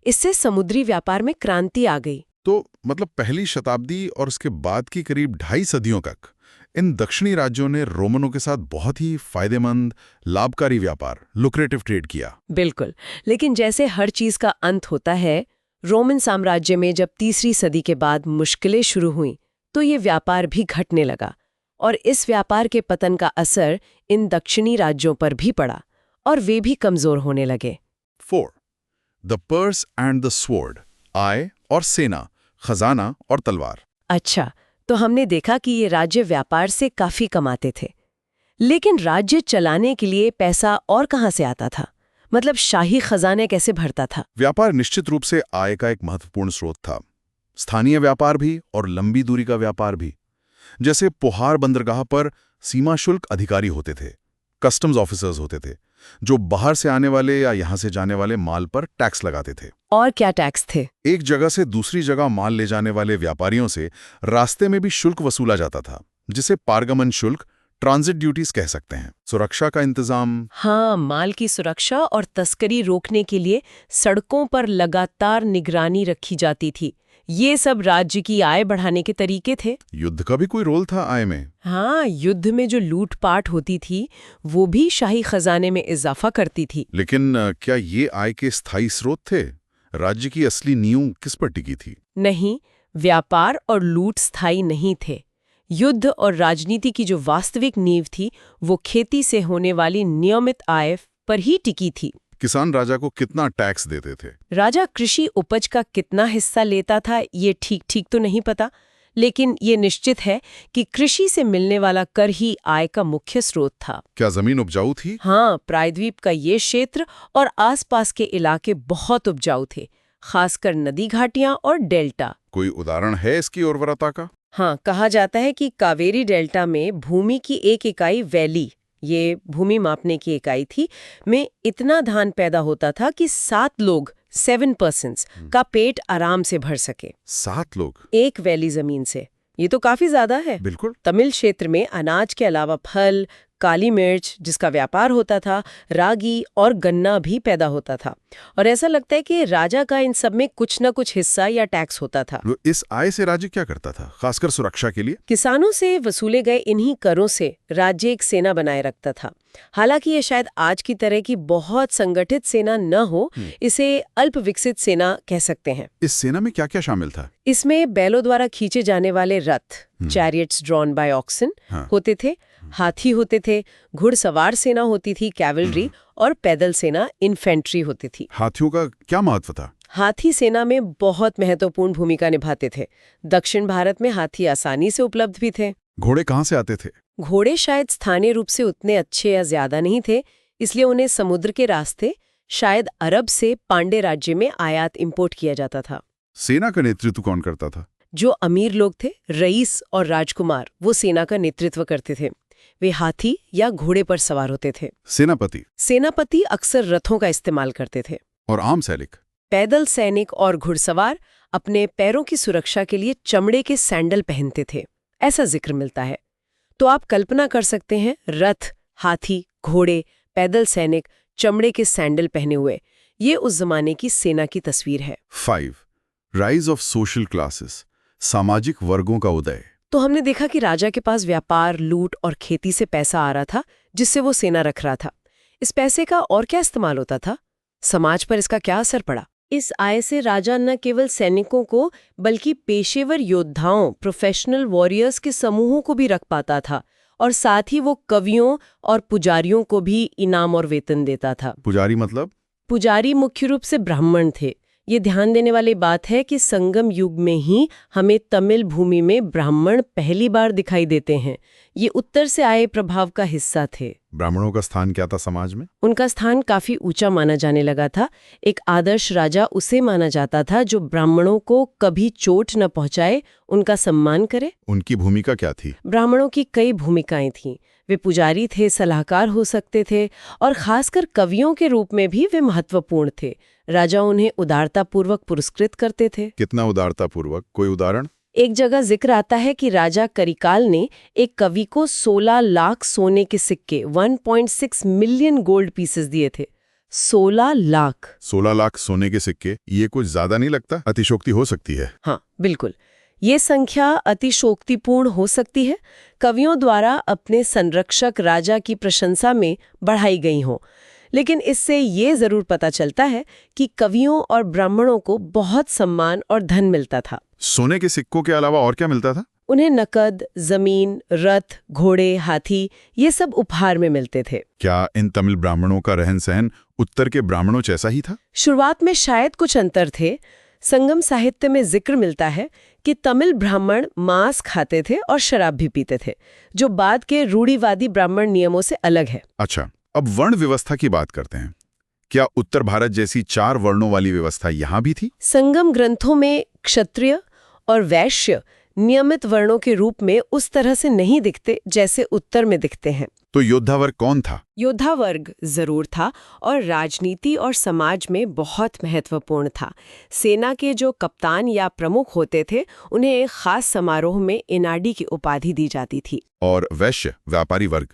इससे समुद्री व्यापार में क्रांति आ गई। तो मतलब पहली शताब्दी और उसके बाद की करीब 2.5 सदियों तक इन दक्षिणी राज्यों ने रोमनों के साथ बहुत ही फायदेमंद, लाभकारी व्यापार, लुक्रेटिव ट्रेड किया। बिल्कुल, लेकिन जैसे हर चीज का अंत होता है, रोमन साम्राज्य में जब तीसरी सदी के बाद मुश्किलें शुरू हुईं, तो ये व्यापार भी घटने लगा, और इस व्यापार के पतन का असर इन दक्षिणी राज्यों पर भी पड़ा, और वे भी कमजोर होने लगे। 4. The purse and the sword, आय और सेना, खजाना और तलवार। अच्छा, तो हमने देखा कि ये राज्य व्यापार से काफी कमाते थे, लेकिन राज्य चलाने के लिए पैसा और कहाँ से आता था? मतलब शाही खजाने कैसे भरता था? व्यापार निश्चित रूप से आय का एक महत्वपूर्ण स्रोत था। स्थानीय व्यापार भी और लंबी दूरी का व्यापार भी। जैसे पोहार बंदरगाह पर सीमा शुल्क अधिकारी होते थे, कस्टम्स ऑफिसर्स होते थे, जो बाहर से आने वाले या यहां से जाने वाले माल पर टैक्स लगाते थे। और क्या टैक्स थे? एक जगह से दूसरी जगह माल ले जाने वाले व्यापारियों से रास्ते में भी शुल्क वसूला जाता था, जिसे पारगमन शुल्क, ट्रांजिट ड्यूटीज कह सकते हैं। सुरक्षा का इंतजाम। हाँ, माल की सुरक्षा और तस्करी रोकने के लिए सड़कों पर लगातार निगरानी रखी जाती थी। ये सब राज्य की आय बढ़ाने के तरीके थे। युद्ध का भी कोई रोल था आय में? हाँ, युद्ध में जो लूटपाट होती थी, वो भी शाही खजाने में इजाफा करती थी। लेकिन क्या ये आय के स्थायी स्रोत थे? राज्य की असली नींव किस पर टिकी थी? नहीं, व्यापार और लूट स्थायी नहीं थे। युद्ध और राजनीति की जो वास्तविक नींव थी, वो खेती से होने वाली नियमित आय पर ही टिकी थी। किसान राजा को कितना टैक्स देते थे? राजा कृषि उपज का कितना हिस्सा लेता था, ये ठीक तो नहीं पता, लेकिन ये निश्चित है कि कृषि से मिलने वाला कर ही आय का मुख्य स्रोत था। क्या जमीन उपजाऊ थी? हाँ, प्रायद्वीप का ये क्षेत्र और आसपास के इलाके बहुत उपजाऊ थे, खासकर नदी घाटियां और डेल्टा। कोई उदाहरण है इसकी उर्वरता का? हाँ, कहा जाता है कि कावेरी डेल्टा में भूमि की एक इकाई वैली, ये भूमि मापने की इकाई थी, में इतना धान पैदा होता था कि 7 लोग 7 पर्सन्स का पेट आराम से भर सके। 7 लोग एक वैली जमीन से, ये तो काफी ज्यादा है। बिल्कुल। तमिल क्षेत्र में अनाज के अलावा फल, काली मिर्च जिसका व्यापार होता था, रागी और गन्ना भी पैदा होता था, और ऐसा लगता है कि राजा का इन सब में कुछ न कुछ हिस्सा या टैक्स होता था। इस आय से राज्य क्या करता था, खासकर सुरक्षा के लिए? किसानों से वसूले गए इन्हीं करों से राज्य एक सेना बनाए रखता था। हालांकि ये शायद आज की तरह की बहुत संगठित सेना न हो, इसे अल्प विकसित सेना कह सकते हैं। इस सेना में क्या क्या शामिल था? इसमें बैलों द्वारा खींचे जाने वाले रथ, चैरियट्स ड्रॉन बाय ऑक्सन, होते थे, हाथी होते थे, घुड़सवार सेना होती थी, कैवलरी, और पैदल सेना इन्फेंट्री होती थी। हाथियों का क्या महत्व था? हाथी सेना में बहुत महत्वपूर्ण भूमिका निभाते थे। दक्षिण भारत में हाथी आसानी से उपलब्ध भी थे। घोड़े कहाँ से आते थे? घोड़े शायद स्थानीय रूप से उतने अच्छे या ज्यादा नहीं थे, इसलिए उन्हें समुद्र के रास्ते शायद अरब से पांडे राज्य में आयात इंपोर्ट किया जाता था। सेना का नेतृत्व कौन करता था? जो अमीर लोग थे, रईस और राजकुमार, वो सेना का नेतृत्व करते थे। वे हाथी या घोड़े पर सवार होते थे। सेनापति अक्सर रथों का इस्तेमाल करते थे। और आम सैनिक? पैदल सैनिक और घुड़सवार अपने पैरों की सुरक्षा के लिए चमड़े के सैंडल पहनते थे, ऐसा जिक्र मिलता है। तो आप कल्पना कर सकते हैं, रथ, हाथी, घोड़े, पैदल सैनिक, चमड़े के सैंडल पहने हुए, ये उस जमाने की सेना की तस्वीर है। 5. राइज ऑफ सोशल क्लासेस, सामाजिक वर्गों का उदय। तो हमने देखा कि राजा के पास व्यापार, लूट और खेती से पैसा आ रहा था, जिससे वो सेना रख रहा था। इस पैसे का और क्या इस्तेमाल होता था? समाज पर इसका क्या असर पड़ा? इस आय से राजा न केवल सैनिकों को बल्कि पेशेवर योद्धाओं, प्रोफेशनल वॉरियर्स के समूहों को भी रख पाता था, और साथ ही वो कवियों और पुजारियों को भी इनाम और वेतन देता था। पुजारी मतलब? पुजारी मुख्य रूप से ब्राह्मण थे। ये ध्यान देने वाली बात है कि संगम युग में ही हमें तमिल भूमि में ब्राह्मण पहली बार दिखाई देते हैं। ये उत्तर से आए प्रभाव का हिस्सा थे। ब्राह्मणों का स्थान क्या था समाज में? उनका स्थान काफी ऊंचा माना जाने लगा था। एक आदर्श राजा उसे माना जाता था जो ब्राह्मणों को कभी चोट न पहुंचाए, उनका सम्मान करे। उनकी भूमिका क्या थी? ब्राह्मणों की कई भूमिकाएं थीं। वे पुजारी थे, सलाहकार हो सकते थे, और खासकर कवियों के रूप में भी वे महत्वपूर्ण थे। राजा उन्हें उदारतापूर्वक पुरस्कृत करते थे। कितना उदारतापूर्वक? कोई उदाहरण? एक जगह जिक्र आता है कि राजा करिकाल ने एक कवि को 16 लाख सोने के सिक्के 1.6 मिलियन गोल्ड पीसेस दिए थे। 16 लाख 16 लाख सोने के सिक्के, ये कुछ ज्यादा नहीं लगता? अतिशोक्ति हो सकती है। हाँ, बिल्कुल, ये संख्या अतिशोक्तिपूर्ण हो सकती है। कवियों द्वारा अपने संरक्षक राजा की प्रशंसा में बढ़ाई गई हो, लेकिन इससे ये जरूर पता चलता है कि कवियों और ब्राह्मणों को बहुत सम्मान और धन मिलता था। सोने के सिक्कों के अलावा और क्या मिलता था? उन्हें नकद, जमीन, रथ, घोड़े, हाथी, ये सब उपहार में मिलते थे। क्या इन तमिल ब्राह्मणों का रहन सहन उत्तर के ब्राह्मणों जैसा ही था? शुरुआत में शायद कुछ अंतर थे। संगम साहित्य में जिक्र मिलता है कि तमिल ब्राह्मण मांस खाते थे और शराब भी पीते थे, जो बाद के रूढ़िवादी ब्राह्मण नियमों से अलग है। अच्छा, अब वर्ण व्यवस्था की बात करते हैं। क्या उत्तर भारत जैसी 4 वर्णों वाली व्यवस्था यहाँ भी थी? संगम ग्रंथों में क्षत्रिय और वैश्य नियमित वर्णों के रूप में उस तरह से नहीं दिखते जैसे उत्तर में दिखते हैं। तो योद्धा वर्ग कौन था? योद्धा वर्ग जरूर था और राजनीति और समाज में बहुत महत्वपूर्ण था। सेना के जो कप्तान या प्रमुख होते थे, उन्हें एक खास समारोह में इनाडी की उपाधि दी जाती थी। और वैश्य, व्यापारी वर्ग?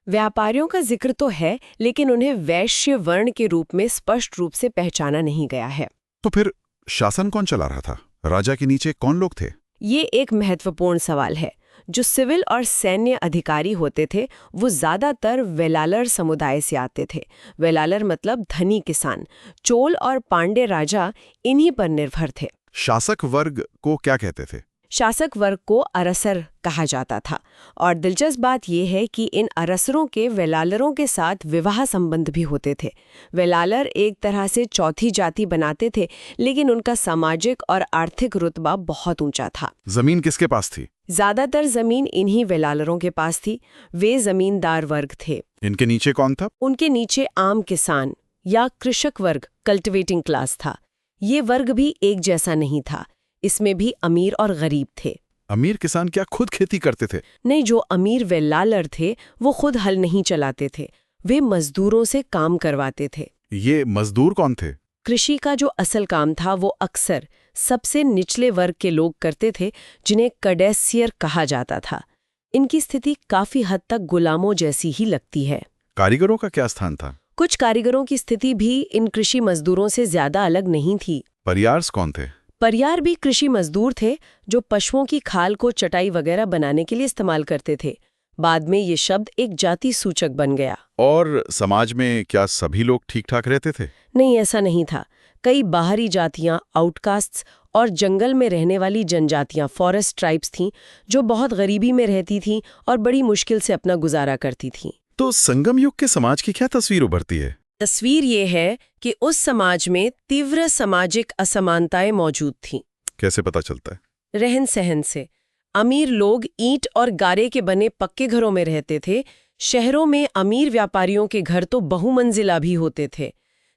व्यापारियों का जिक्र तो है, लेकिन उन्हें वैश्य वर्ण के रूप में स्पष्ट रूप से पहचाना नहीं गया है। तो फिर शासन कौन चला रहा था? राजा के नीचे कौन लोग थे? ये एक महत्वपूर्ण सवाल है। जो सिविल और सैन्य अधिकारी होते थे, वो ज्यादातर वेलालर समुदाय से आते थे। वेलालर मतलब धनी किसान। चोल और पांडे राजा इन्हीं पर निर्भर थे। शासक वर्ग को क्या कहते थे? शासक वर्ग को अरसर कहा जाता था, और दिलचस्प बात यह है कि इन अरसरों के वेलालरों के साथ विवाह संबंध भी होते थे। वेलालर एक तरह से चौथी जाति बनाते थे, लेकिन उनका सामाजिक और आर्थिक रुतबा बहुत ऊंचा था। जमीन किसके पास थी? ज्यादातर जमीन इन्हीं वेलालरों के पास थी। वे जमींदार वर्ग थे। इनके नीचे कौन था? उनके नीचे आम किसान या कृषक वर्ग, कल्टिवेटिंग क्लास था। ये वर्ग भी एक जैसा नहीं था। इसमें भी अमीर और गरीब थे। अमीर किसान क्या खुद खेती करते थे? नहीं, जो अमीर वेलालर थे वो खुद हल नहीं चलाते थे। वे मजदूरों से काम करवाते थे। ये मजदूर कौन थे? कृषि का जो असल काम था वो अक्सर सबसे निचले वर्ग के लोग करते थे, जिन्हें कडेसियर कहा जाता था। इनकी स्थिति काफी हद तक गुलामों जैसी ही लगती है। कारीगरों का क्या स्थान था? कुछ कारीगरों की स्थिति भी इन कृषि मजदूरों से ज्यादा अलग नहीं थी। परियार्स कौन थे? परियार भी कृषि मजदूर थे, जो पशुओं की खाल को चटाई वगैरह बनाने के लिए इस्तेमाल करते थे। बाद में ये शब्द एक जाति सूचक बन गया। और समाज में क्या सभी लोग ठीक ठाक रहते थे? नहीं, ऐसा नहीं था। कई बाहरी जातियां, आउटकास्ट्स और जंगल में रहने वाली जनजातियां, फॉरेस्ट ट्राइब्स थीं, जो बहुत गरीबी में रहती थीं और बड़ी मुश्किल से अपना गुजारा करती थीं। तो संगम युग के समाज की क्या तस्वीर उभरती है? तस्वीर ये है कि उस समाज में तीव्र सामाजिक असमानताएं मौजूद थीं। कैसे पता चलता है? रहन सहन से अमीर लोग ईंट और गारे के बने पक्के घरों में रहते थे। शहरों में अमीर व्यापारियों के घर तो बहुमंजिला भी होते थे,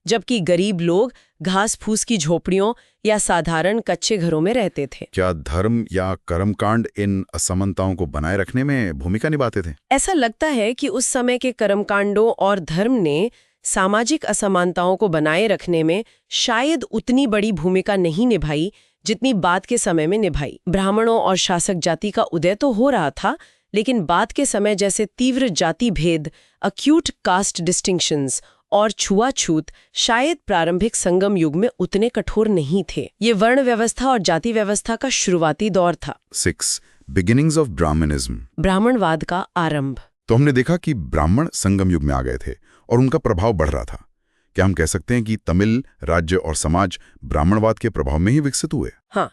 जबकि गरीब लोग घास फूस की झोपड़ियों या साधारण कच्चे घरों में रहते थे। क्या धर्म या कर्मकांड इन असमानताओं को बनाए रखने में भूमिका निभाते थे? ऐसा लगता है कि उस समय के कर्मकांडों और धर्म ने सामाजिक असमानताओं को बनाए रखने में शायद उतनी बड़ी भूमिका नहीं निभाई जितनी बाद के समय में निभाई। ब्राह्मणों और शासक जाति का उदय तो हो रहा था, लेकिन बाद के समय जैसे तीव्र जाति भेद, अक्यूट कास्ट डिस्टिंक्शंस और छुआछूत शायद प्रारंभिक संगम युग में उतने कठोर नहीं थे। ये वर्ण व्यवस्था और जाति व्यवस्था का शुरुआती दौर था। 6. बिगिनिंग्स ऑफ ब्राह्मणिज्म, ब्राह्मणवाद का आरंभ। तो हमने देखा कि ब्राह्मण संगम युग में आ गए थे और उनका प्रभाव बढ़ रहा था। क्या हम कह सकते हैं कि तमिल राज्य और समाज ब्राह्मणवाद के प्रभाव में ही विकसित हुए? हाँ,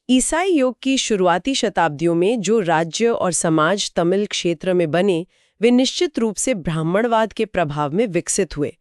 ईसाई युग की शुरुआती शताब्दियों में जो राज्य और समाज तमिल क्षेत्र में बने, वे निश्चित रूप से ब्राह्मणवाद के प्रभाव में विकसित हुए।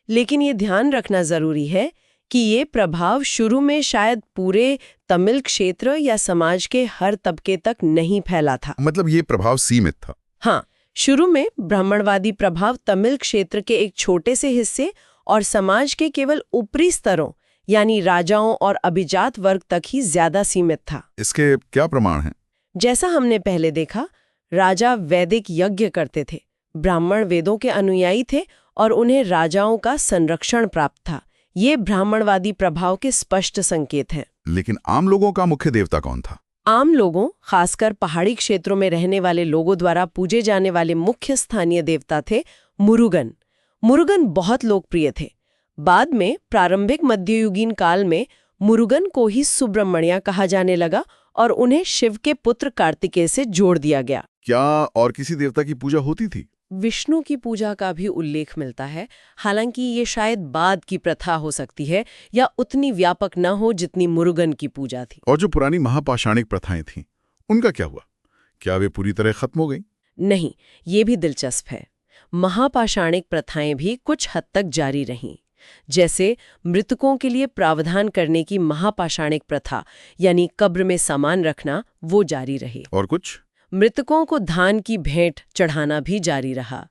लेकिन ये ध्यान रखना जरूरी है कि ये प्रभाव शुरू में शायद पूरे तमिल क्षेत्र या समाज के हर तबके तक नहीं फैला था। मतलब ये प्रभाव सीमित था। हाँ, शुरू में ब्राह्मणवादी प्रभाव तमिल क्षेत्र के एक छोटे से हिस्से और समाज के केवल ऊपरी स्तरों यानी राजाओं और अभिजात वर्ग तक ही ज्यादा सीमित था। इसके क्या प्रमाण हैं? जैसा हमने पहले देखा, राजा वैदिक यज्ञ करते थे, ब्राह्मण वेदों के अनुयायी थे और उन्हें राजाओं का संरक्षण प्राप्त था। ये ब्राह्मणवादी प्रभाव के स्पष्ट संकेत हैं। लेकिन आम लोगों का मुख्य देवता कौन था? आम लोगों, खासकर पहाड़ी क्षेत्रों में रहने वाले लोगों द्वारा पूजे जाने वाले मुख्य स्थानीय देवता थे मुरुगन। मुरुगन बहुत लोकप्रिय थे। बाद में प्रारंभिक मध्ययुगीन काल में मुरुगन को ही सुब्रमण्य कहा जाने लगा और उन्हें शिव के पुत्र कार्तिकेय से जोड़ दिया गया। क्या और किसी देवता की पूजा होती थी? विष्णु की पूजा का भी उल्लेख मिलता है, हालांकि ये शायद बाद की प्रथा हो सकती है या उतनी व्यापक न हो जितनी मुरुगन की पूजा थी। और जो पुरानी महापाषाणिक प्रथाएं थीं, उनका क्या हुआ? क्या वे पूरी तरह खत्म हो गई? नहीं, ये भी दिलचस्प है। महापाषाणिक प्रथाएं भी कुछ हद तक जारी रहीं। जैसे मृतकों के लिए प्रावधान करने की महापाषाणिक प्रथा यानी कब्र में सामान रखना, वो जारी रही। और कुछ? मृतकों को धान की भेंट चढ़ाना भी जारी रहा।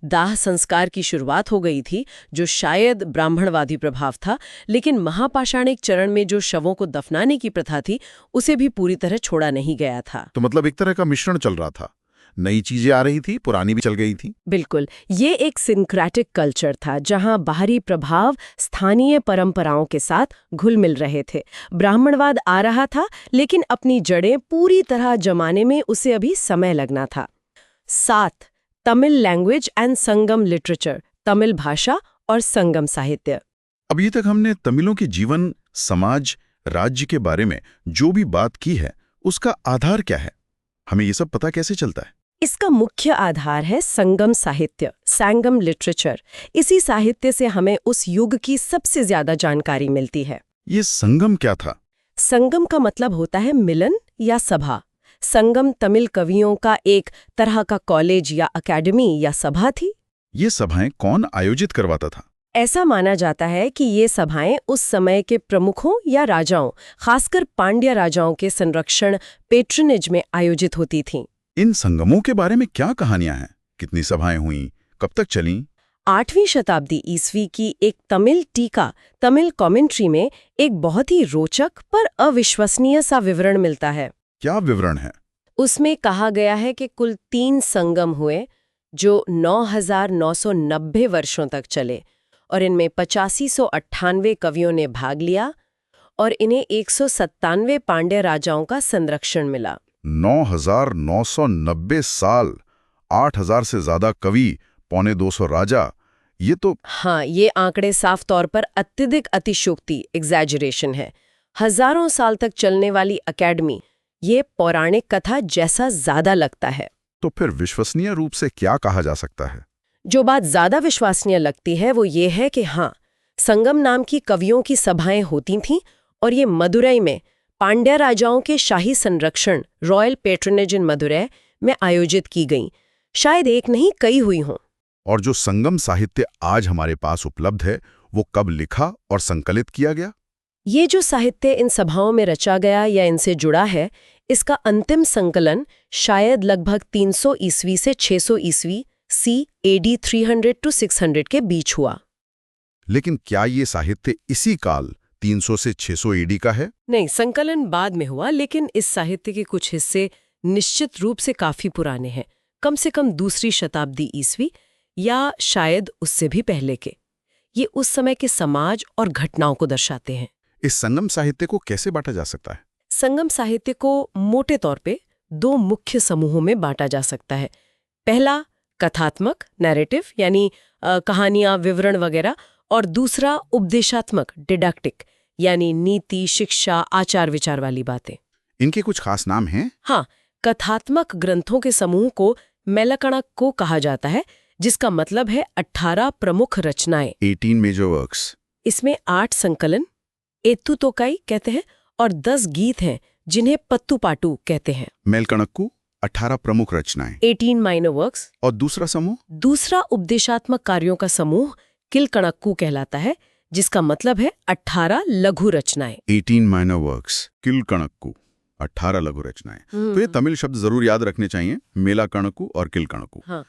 दाह संस्कार की शुरुआत हो गई थी, जो शायद ब्राह्मणवादी प्रभाव था, लेकिन महापाषाणिक चरण में जो शवों को दफनाने की प्रथा थी, उसे भी पूरी तरह छोड़ा नहीं गया था। तो मतलब एक तरह का मिश्रण चल रहा था, नई चीजें आ रही थी, पुरानी भी चल गई थी। बिल्कुल, ये एक सिंक्रेटिक कल्चर था जहां बाहरी प्रभाव स्थानीय परंपराओं के साथ घुल मिल रहे थे। ब्राह्मणवाद आ रहा था, लेकिन अपनी जड़ें पूरी तरह जमाने में उसे अभी समय लगना था। 7. Tamil language and Sangam literature, Tamil भाषा और संगम साहित्य। अभी तक हमने तमिलों के जीवन, समाज, राज्य के बारे में जो भी बात की है, उसका आधार क्या है? हमें ये सब पता कैसे चलता है? इसका मुख्य आधार है संगम साहित्य, संगम लिटरेचर। इसी साहित्य से हमें उस युग की सबसे ज्यादा जानकारी मिलती है। ये संगम क्या था? संगम का मतलब होता है मिलन या सभा। संगम तमिल कवियों का एक तरह का कॉलेज या एकेडमी या सभा थी। ये सभाएं कौन आयोजित करवाता था? ऐसा माना जाता है कि ये सभाएं उस समय के प्रमुखों या राजाओं, खासकर पांड्य राजाओं के संरक्षण पेट्रनेज में आयोजित होती थीं। इन संगमों के बारे में क्या कहानियां हैं? कितनी सभाएं हुईं? कब तक चलीं? 8वीं शताब्दी ईस्वी की एक तमिल टीका, तमिल कमेंट्री में एक बहुत ही रोचक पर अविश्वसनीय सा विवरण मिलता है। क्या विवरण है? उसमें कहा गया है कि कुल 3 संगम हुए जो 9,990 वर्षों तक चले और इनमें 8598 कवियों ने भाग लिया और इन्हें 197 पांड्य राजाओं का संरक्षण मिला। 9,990 साल, 8,000 से ज्यादा कवि, 250 राजा, ये तो... हाँ, ये आंकड़े साफ तौर पर अत्यधिक अतिशयोक्ति, एग्जैजरेशन है। हजारों साल तक चलने वाली एकेडमी, ये पौराणिक कथा जैसा ज्यादा लगता है। तो फिर विश्वसनीय रूप से क्या कहा जा सकता है? जो बात ज्यादा विश्वसनीय लगती है वो ये है कि हाँ, संगम नाम की कवियों की सभाएं होती थीं और ये मदुरई में पांड्य राजाओं के शाही संरक्षण, रॉयल पेट्रोनेज इन मदुरई में आयोजित की गईं। शायद एक नहीं, कई हुई हों। और जो संगम साहित्य आज हमारे पास उपलब्ध है वो कब लिखा और संकलित किया गया? ये जो साहित्य इन सभाओं में रचा गया या इनसे जुड़ा है, इसका अंतिम संकलन शायद लगभग 300 ईस्वी से 600 ईस्वी सी AD 300 to 600 के बीच हुआ। लेकिन क्या ये साहित्य इसी काल 300 से 600 AD का है? नहीं, संकलन बाद में हुआ, लेकिन इस साहित्य के कुछ हिस्से निश्चित रूप से काफी पुराने हैं, कम से कम दूसरी शताब्दी ईस्वी या शायद उससे भी पहले के। ये उस समय के समाज और घटनाओं को दर्शाते हैं। इस संगम साहित्य को कैसे बांटा जा सकता है? संगम साहित्य को मोटे तौर पे 2 मुख्य समूहों में बांटा जा सकता है। पहला कथात्मक नैरेटिव, यानी कहानियां, विवरण वगैरह, और दूसरा उपदेशात्मक डिडक्टिक, यानी नीति, शिक्षा, आचार विचार वाली बातें। इनके कुछ खास नाम हैं? हाँ, कथात्मक ग्रंथों के समूह को मेलकणक कहा जाता है, जिसका मतलब है 18 प्रमुख रचनाएं। 18 मेजर वर्क्स। इसमें 8 संकलन, एत्तुतोकाई कहते हैं, और 10 गीत हैं जिन्हें पत्तुपाटु कहते हैं। मेलकणक्कु 18 प्रमुख रचनाएं, 18 माइनर वर्क्स। और दूसरा समूह? दूसरा उपदेशात्मक कार्यों का समूह किलकणक्कु कहलाता है, जिसका मतलब है 18 लघु रचनाएं। 18 माइनर वर्क्स, किलकणक्कु, 18 लघु रचनाएं। तो ये तमिल शब्द जरूर याद रखने चाहिए, मेलाकणक्कु और किलकणक्कु। हाँ।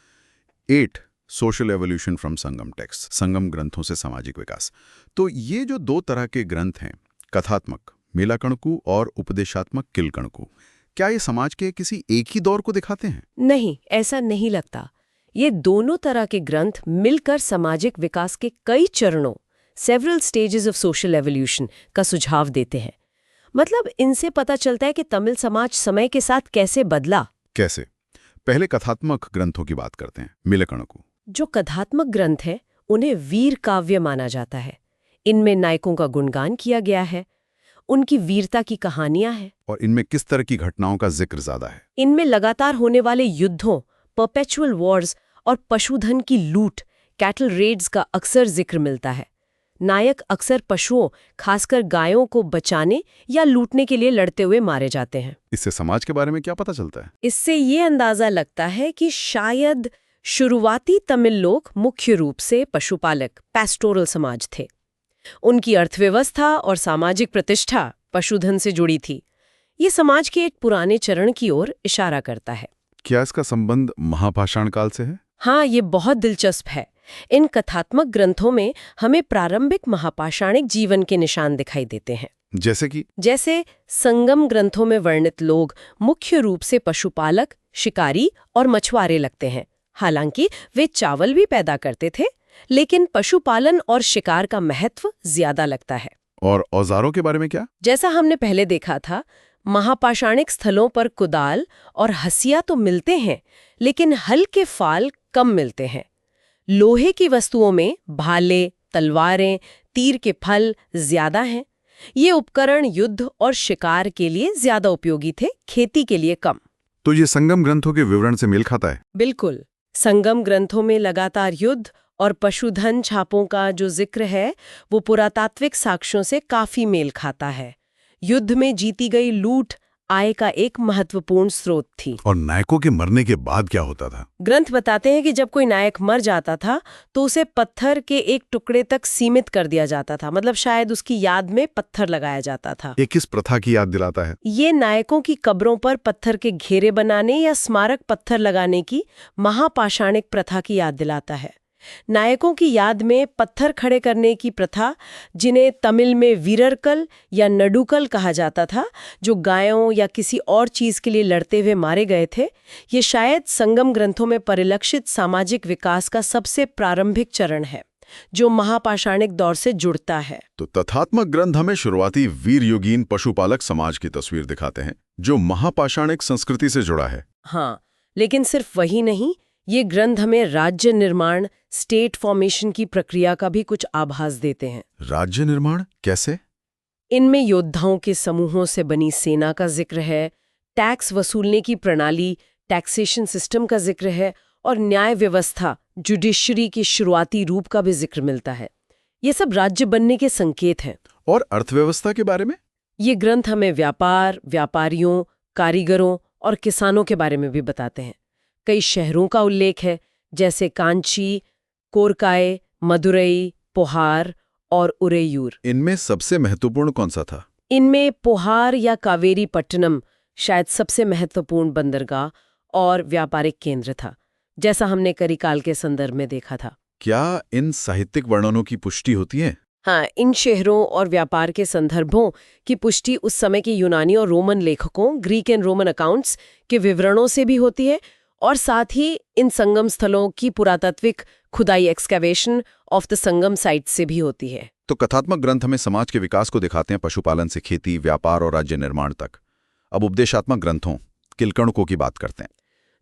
8 social evolution from Sangam texts, Sangam ग्रंथों से सामाजिक विकास। तो ये जो 2 तरह के ग्रंथ हैं, कथात्मक मेलाकणक्कु और उपदेशात्मक किलकणक्कु, क्या ये समाज के किसी एक ही दौर को दिखाते हैं? नहीं, ऐसा नहीं लगता। ये दोनों तरह के ग्रंथ मिलकर सामाजिक विकास के कई चरणों, several stages of social evolution, का सुझाव देते हैं। मतलब इनसे पता चलता है कि तमिल समाज समय के साथ कैसे बदला। कैसे? पहले कथात्मक ग्रंथों की बात करते हैं, मेलाकणक्कु। जो कथात्मक ग्रंथ हैं, उन्हें वीर काव्य माना जाता है। इनमें नायकों का गुणगान किया गया है, उनकी वीरता की कहानियां हैं। और इनमें किस तरह की घटनाओं का जिक्र ज्यादा है? इनमें लगातार होने वाले युद्धों, परपेचुअल वॉर्स और पशुधन की लूट, कैटल रेड्स का अक्सर जिक्र मिलता है। नायक अक्सर पशुओं, खासकर गायों को बचाने या लूटने के लिए लड़ते हुए मारे जाते हैं। इससे समाज के बारे में क्या पता चलता है? इससे ये अंदाजा लगता है कि शायद शुरुआती तमिल लोग मुख्य रूप से पशुपालक, पैस्टोरल समाज थे। उनकी अर्थव्यवस्था और सामाजिक प्रतिष्ठा पशुधन से जुड़ी थी। ये समाज के एक पुराने चरण की ओर इशारा करता है। क्या इसका संबंध महापाषाण काल से है? हाँ, ये बहुत दिलचस्प है। इन कथात्मक ग्रंथों में हमें प्रारंभिक महापाषाणिक जीवन के निशान दिखाई देते हैं। जैसे संगम ग्रंथों में वर्णित लोग मुख्य रूप से पशुपालक, शिकारी और मछुआरे लगते हैं। हालांकि वे चावल भी पैदा करते थे, लेकिन पशुपालन और शिकार का महत्व ज्यादा लगता है। और औजारों के बारे में क्या? जैसा हमने पहले देखा था, महापाषाणिक स्थलों पर कुदाल और हसिया तो मिलते हैं, लेकिन हल के फाल कम मिलते हैं। लोहे की वस्तुओं में भाले, तलवारें, तीर के फल ज्यादा हैं। ये उपकरण युद्ध और शिकार के लिए ज्यादा उपयोगी थे, खेती के लिए कम। तो ये संगम ग्रंथों के विवरण से मेल खाता है? बिल्कुल। संगम ग्रंथों में लगातार युद्ध और पशुधन छापों का जो जिक्र है, वो पुरातात्विक साक्ष्यों से काफी मेल खाता है। युद्ध में जीती गई लूट आय का एक महत्वपूर्ण स्रोत थी। और नायकों के मरने के बाद क्या होता था? ग्रंथ बताते हैं कि जब कोई नायक मर जाता था तो उसे पत्थर के एक टुकड़े तक सीमित कर दिया जाता था। मतलब शायद उसकी याद में पत्थर लगाया जाता था। ये किस प्रथा की याद दिलाता है? ये नायकों की कब्रों पर पत्थर के घेरे बनाने या स्मारक पत्थर लगाने की महापाषाणिक प्रथा की याद दिलाता है। नायकों की याद में पत्थर खड़े करने की प्रथा, जिन्हें तमिल में वीररकल या नडुकल कहा जाता था, जो गायों या किसी और चीज के लिए लड़ते हुए मारे गए थे, ये शायद संगम ग्रंथों में परिलक्षित सामाजिक विकास का सबसे प्रारंभिक चरण है, जो महापाषाणिक दौर से जुड़ता है। तो तथात्मक ग्रंथ हमें शुरुआती वीर युगीन पशुपालक समाज की तस्वीर दिखाते हैं, जो महापाषाणिक संस्कृति से जुड़ा है। हाँ, लेकिन सिर्फ वही नहीं, ये ग्रंथ हमें राज्य निर्माण, स्टेट फॉर्मेशन की प्रक्रिया का भी कुछ आभास देते हैं। राज्य निर्माण कैसे? इनमें योद्धाओं के समूहों से बनी सेना का जिक्र है, टैक्स वसूलने की प्रणाली, टैक्सेशन सिस्टम का जिक्र है, और न्याय व्यवस्था, जुडिशरी के शुरुआती रूप का भी जिक्र मिलता है। ये सब राज्य बनने के संकेत हैं। और अर्थव्यवस्था के बारे में? ये ग्रंथ हमें व्यापार, व्यापारियों, कारीगरों और किसानों के बारे में भी बताते हैं। कई शहरों का उल्लेख है, जैसे कांची, कोरकाय, मदुरई, पोहार और उरेयूर। इनमें सबसे महत्वपूर्ण कौन सा था? इनमें पोहार या कावेरी पट्टनम शायद सबसे महत्वपूर्ण बंदरगाह और व्यापारिक केंद्र था, जैसा हमने करिकाल के संदर्भ में देखा था। क्या इन साहित्यिक वर्णनों की पुष्टि होती है? हाँ, इन शहरों और व्यापार के संदर्भों की पुष्टि उस समय के यूनानी और रोमन लेखकों, ग्रीक एंड रोमन अकाउंट्स के विवरणों से भी होती है, और साथ ही इन संगम स्थलों की पुरातात्विक खुदाई excavation of the Sangam site से भी होती है। तो कथात्मक ग्रंथ हमें समाज के विकास को दिखाते हैं, पशुपालन से खेती, व्यापार और राज्य निर्माण तक। अब उपदेशात्मक ग्रंथों, किलकणकों की बात करते हैं।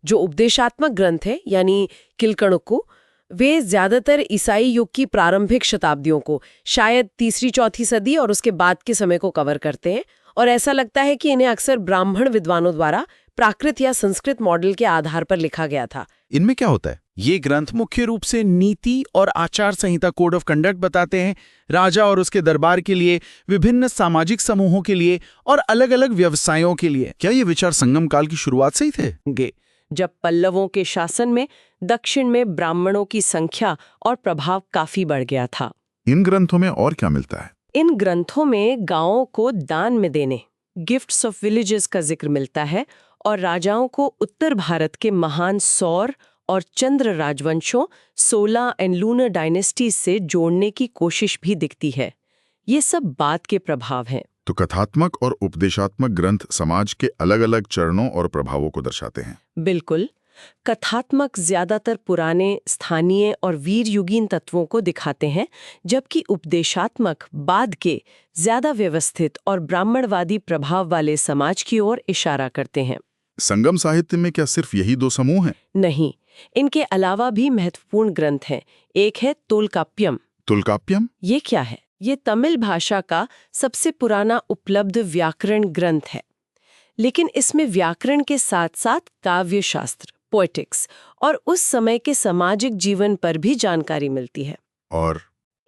जो उपदेशात्मक ग्रंथ है यानी किलकणको, वे ज्यादातर ईसाई युग की प्रारंभिक शताब्दियों को, शायद 3री-4थी सदी और उसके बाद के समय को कवर करते हैं, और ऐसा लगता है कि इन्हें अक्सर ब्राह्मण विद्वानों द्वारा प्राकृत या संस्कृत मॉडल के आधार पर लिखा गया था। इनमें क्या होता है? ये ग्रंथ मुख्य रूप से नीति और आचार संहिता, कोड ऑफ कंडक्ट बताते हैं, राजा और उसके दरबार के लिए, विभिन्न सामाजिक समूहों के लिए और अलग-अलग व्यवसायों के लिए। क्या ये विचार संगम काल की शुरुआत से ही थे? जब पल्लवों के शासन में दक्षिण में ब्राह्मणों की संख्या और प्रभाव काफी बढ़ गया था। इन ग्रंथों में और क्या मिलता है? इन ग्रंथों में गांवों को दान में देने, गिफ्ट्स ऑफ विलेजेस का जिक्र मिलता है, और राजाओं को उत्तर भारत के महान सौर और चंद्र राजवंशों, सोलर एंड लूनर डायनेस्टीज से जोड़ने की कोशिश भी दिखती है। ये सब बाद के प्रभाव हैं। तो कथात्मक और उपदेशात्मक ग्रंथ समाज के अलग-अलग चरणों और प्रभावों को दर्शाते हैं। बिल्कुल। कथात्मक ज्यादातर पुराने, स्थानीय और वीर युगीन तत्वों को दिखाते हैं, जबकि उपदेशात्मक बाद के, ज्यादा व्यवस्थित और ब्राह्मणवादी प्रभाव वाले समाज की ओर इशारा करते हैं। संगम साहित्य में क्या सिर्फ यही दो समूह हैं? नहीं, इनके अलावा भी महत्वपूर्ण ग्रंथ हैं। एक है तोलकाप्यम। तुल्काप्यम? ये क्या है? ये तमिल भाषा का सबसे पुराना उपलब्ध व्याकरण ग्रंथ है, लेकिन इसमें व्याकरण के साथ साथ काव्य शास्त्र, पोएटिक्स और उस समय के सामाजिक जीवन पर भी जानकारी मिलती है। और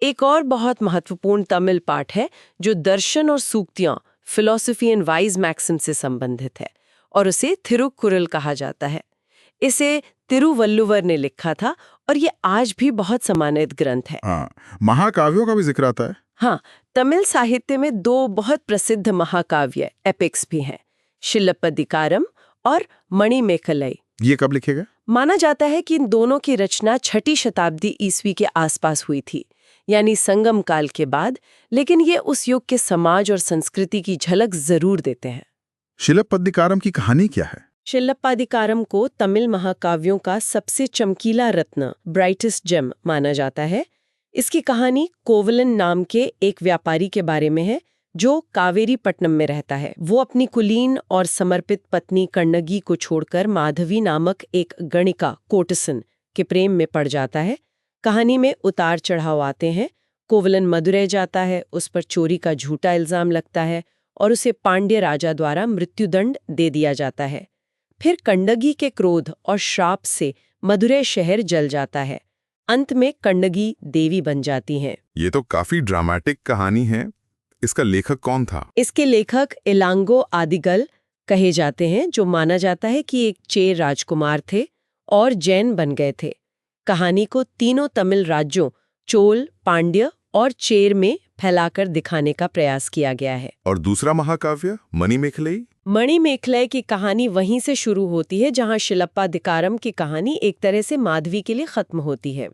एक और बहुत महत्वपूर्ण तमिल पाठ है जो दर्शन और सूक्तियां, फिलॉसफी एंड वाइज मैक्सिम से संबंधित है, और उसे थिरुकुरल कहा जाता है। इसे तिरुवल्लुवर ने लिखा था और ये आज भी बहुत सम्मानित ग्रंथ है। हाँ, महाकाव्यों का भी जिक्र आता है। हाँ, तमिल साहित्य में दो बहुत प्रसिद्ध महाकाव्य एपिक्स भी हैं, शिलप्पदिकारम और मणिमेखलई। ये कब लिखे गए? माना जाता है कि इन दोनों की रचना 6ठी शताब्दी ईस्वी के आसपास हुई थी, यानी संगम काल के बाद, लेकिन ये उस युग के समाज और संस्कृति की झलक जरूर देते हैं। शिलप्पदिकारम की कहानी क्या है? शिलप्पादिकारम को तमिल महाकाव्यों का सबसे चमकीला रत्न, ब्राइटेस्ट जेम माना जाता है। इसकी कहानी कोवलन नाम के एक व्यापारी के बारे में है जो कावेरी पट्टनम में रहता है। वो अपनी कुलीन और समर्पित पत्नी कण्णगी को छोड़कर माधवी नामक एक गणिका कोटसन के प्रेम में पड़ जाता है। कहानी में उतार चढ़ाव आते हैं। कोवलन मदुरै जाता है, उस पर चोरी का झूठा इल्जाम लगता है और उसे पांड्य राजा द्वारा मृत्युदंड दे दिया जाता है। फिर कण्णगी के क्रोध और श्राप से मदुरै शहर जल जाता है। अंत में कण्णगी देवी बन जाती हैं। ये तो काफी ड्रामेटिक कहानी है। इसका लेखक कौन था? इसके लेखक इलांगो आदिगल कहे जाते हैं, जो माना जाता है कि एक चेर राजकुमार थे और जैन बन गए थे। कहानी को तीनों तमिल राज्यों चोल, पांड्य और चेर में फैलाकर दिखाने का प्रयास किया गया है। और दूसरा महाकाव्य मणिमेखलई? मणिमेखलई की कहानी वहीं से शुरू होती है जहां शिलप्पादिकारम की कहानी एक तरह से माधवी के लिए खत्म होती है।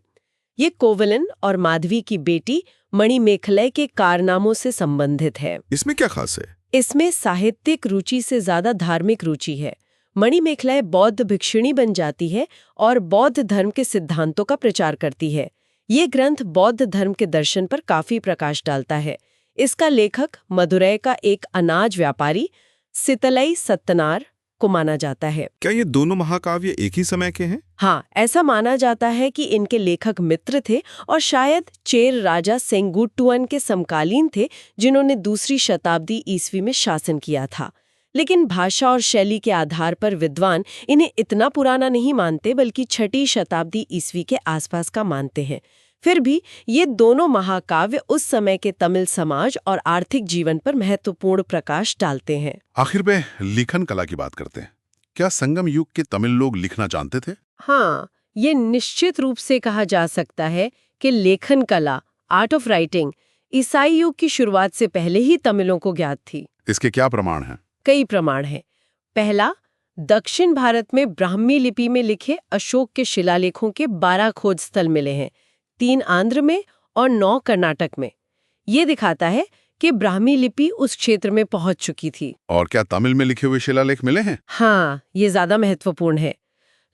ये कोवलन और माधवी की बेटी मणिमेखलई के कारनामों से संबंधित है। इसमें क्या खास है? इसमें साहित्यिक रुचि से ज्यादा धार्मिक रुचि है। मणिमेखलई बौद्ध भिक्षुणी बन जाती है और बौद्ध धर्म के सिद्धांतों का प्रचार करती है। ये ग्रंथ बौद्ध धर्म के दर्शन पर काफी प्रकाश डालता है। इसका लेखक मदुरै का एक अनाज व्यापारी सितलई सत्तनार को माना जाता है। क्या ये दोनों महाकाव्य एक ही समय के हैं? हाँ, ऐसा माना जाता है कि इनके लेखक मित्र थे और शायद चेर राजा सेंगुट्टुअन के समकालीन थे, जिन्होंने 2री शताब्दी ईस्वी में शासन किया था। लेकिन भाषा और शैली के आधार पर विद्वान इन्हें इतना पुराना नहीं मानते, बल्कि 6ठी शताब्दी ईस्वी के आसपास का मानते हैं। फिर भी ये दोनों महाकाव्य उस समय के तमिल समाज और आर्थिक जीवन पर महत्वपूर्ण प्रकाश डालते हैं। आखिर में लेखन कला की बात करते हैं। क्या संगम युग के तमिल लोग लिखना जानते थे? हाँ, ये निश्चित रूप से कहा जा सकता है कि लेखन कला, आर्ट ऑफ राइटिंग, ईसाई युग की शुरुआत से पहले ही तमिलों को ज्ञात थी। इसके क्या प्रमाण हैं? कई प्रमाण हैं। पहला, दक्षिण भारत में ब्राह्मी लिपि में लिखे अशोक के शिलालेखों के 12 खोज स्थल मिले हैं, 3 आंध्र में और 9 कर्नाटक में। ये दिखाता है कि ब्राह्मी लिपि उस क्षेत्र में पहुंच चुकी थी। और क्या तमिल में लिखे हुए शिलालेख मिले हैं? हाँ, ये ज्यादा महत्वपूर्ण है।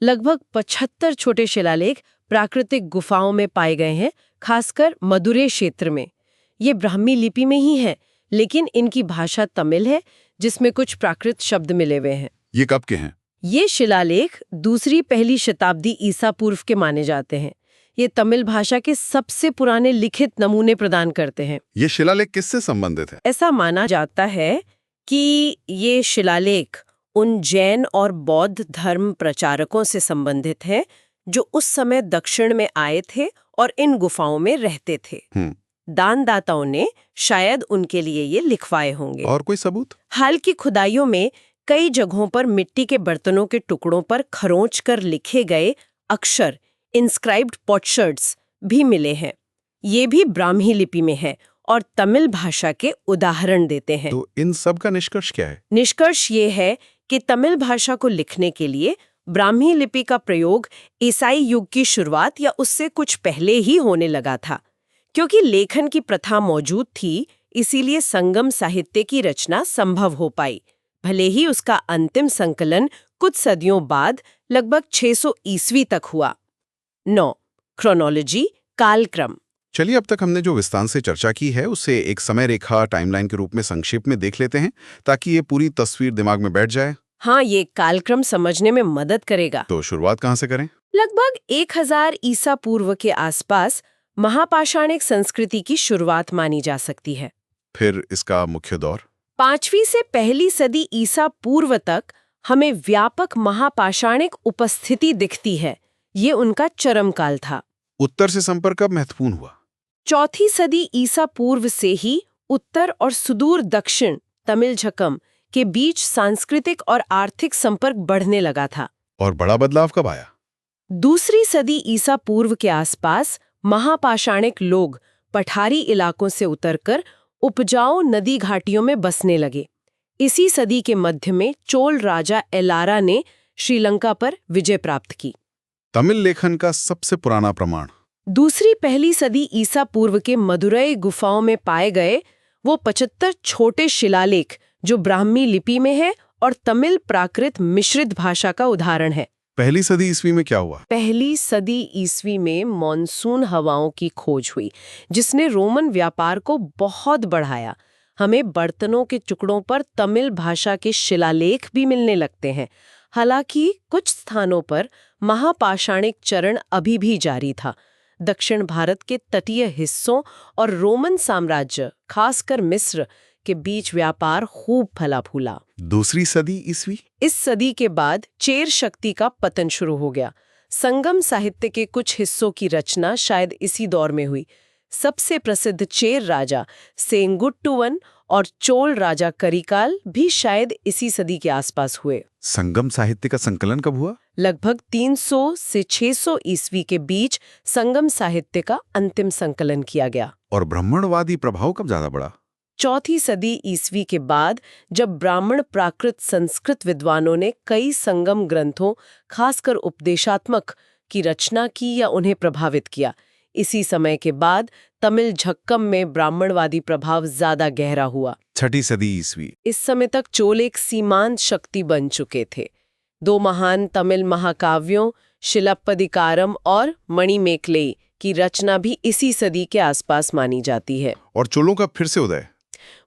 लगभग 75 छोटे शिलालेख प्राकृतिक गुफाओं में पाए गए हैं, खासकर मदुरै क्षेत्र में। ये ब्राह्मी लिपि में ही है, लेकिन इनकी भाषा तमिल है, जिसमें कुछ प्राकृत शब्द मिले हुए हैं। ये कब के हैं? ये शिलालेख दूसरी पहली शताब्दी ईसा पूर्व के माने जाते हैं। ये तमिल भाषा के सबसे पुराने लिखित नमूने प्रदान करते हैं। ये शिलालेख किससे संबंधित है? ऐसा माना जाता है कि ये शिलालेख उन जैन और बौद्ध धर्म प्रचारकों से संबंधित हैं जो उस समय दक्षिण में आए थे और इन गुफाओं में रहते थे। दानदाताओं ने शायद उनके लिए ये लिखवाए होंगे। और कोई सबूत? हाल की खुदाइयों में कई जगहों पर मिट्टी के बर्तनों के टुकड़ों पर खरोंच कर लिखे गए अक्षर, इंस्क्राइब्ड पॉटशर्ड्स भी मिले हैं। ये भी ब्राह्मी लिपि में है और तमिल भाषा के उदाहरण देते हैं। तो इन सब का निष्कर्ष क्या है? निष्कर्ष ये है कि तमिल भाषा को लिखने के लिए ब्राह्मी लिपि का प्रयोग ईसाई युग की शुरुआत या उससे कुछ पहले ही होने लगा था। क्योंकि लेखन की प्रथा मौजूद थी, इसीलिए संगम साहित्य की रचना संभव हो पाई, भले ही उसका अंतिम संकलन कुछ सदियों बाद लगभग 600 ईस्वी तक हुआ। 9. क्रोनोलॉजी, कालक्रम। चलिए, अब तक हमने जो विस्तार से चर्चा की है उसे एक समय रेखा टाइमलाइन के रूप में संक्षेप में देख लेते हैं, ताकि ये पूरी तस्वीर दिमाग में बैठ जाए। हाँ, ये कालक्रम समझने में मदद करेगा। तो शुरुआत कहाँ से करें? लगभग 1000 ईसा पूर्व के आसपास महापाषाणिक संस्कृति की शुरुआत मानी जा सकती है। फिर इसका मुख्य दौर? 5वीं से पहली सदी ईसा पूर्व तक हमें व्यापक महापाषाणिक उपस्थिति दिखती है। ये उनका चरम काल था। उत्तर से संपर्क कब महत्वपूर्ण हुआ? 4वीं सदी ईसा पूर्व से ही उत्तर और सुदूर दक्षिण तमिल झकम के बीच सांस्कृतिक और आर्थिक संपर्क बढ़ने लगा था। और बड़ा बदलाव कब आया? 2री सदी ईसा पूर्व के आसपास महापाषाणिक लोग पठारी इलाकों से उतरकर उपजाऊ नदी घाटियों में बसने लगे। इसी सदी के मध्य में चोल राजा एलारा ने श्रीलंका पर विजय प्राप्त की। तमिल लेखन का सबसे पुराना प्रमाण? 2री पहली सदी ईसा पूर्व के मदुरै गुफाओं में पाए गए वो 75 छोटे शिलालेख जो ब्राह्मी लिपि में है और तमिल प्राकृत मिश्रित भाषा का उदाहरण है। पहली सदी ईस्वी में क्या हुआ? पहली सदी ईस्वी में मॉनसून हवाओं की खोज हुई, जिसने रोमन व्यापार को बहुत बढ़ाया। हमें बर्तनों के टुकड़ों पर तमिल भाषा के शिलालेख भी मिलने लगते हैं। हालांकि कुछ स्थानों पर महापाषाणिक चरण अभी भी जारी था। दक्षिण भारत के तटीय हिस्सों और रोमन साम्राज्य, खासकर मिस्र के बीच व्यापार खूब फला फूला। 2री सदी ईस्वी? इस सदी के बाद चेर शक्ति का पतन शुरू हो गया। संगम साहित्य के कुछ हिस्सों की रचना शायद इसी दौर में हुई। सबसे प्रसिद्ध चेर राजा सेंगुट्टुवन और चोल राजा करिकाल भी शायद इसी सदी के आसपास हुए। संगम साहित्य का संकलन कब हुआ? लगभग 300 से 600 ईस्वी के बीच संगम साहित्य का अंतिम संकलन किया गया। और ब्राह्मणवादी प्रभाव कब ज्यादा बढ़ा? 4वीं सदी ईस्वी के बाद, जब ब्राह्मण प्राकृत संस्कृत विद्वानों ने कई संगम ग्रंथों, खासकर उपदेशात्मक, की रचना की या उन्हें प्रभावित किया। इसी समय के बाद तमिल झक्कम में ब्राह्मणवादी प्रभाव ज्यादा गहरा हुआ। 6ठी सदी ईस्वी? इस समय तक चोल एक सीमांत शक्ति बन चुके थे। 2 महान तमिल महाकाव्यों शिलप्पदिकारम और मणिमेकलेई की रचना भी इसी सदी के आसपास मानी जाती है। और चोलों का फिर से उदय?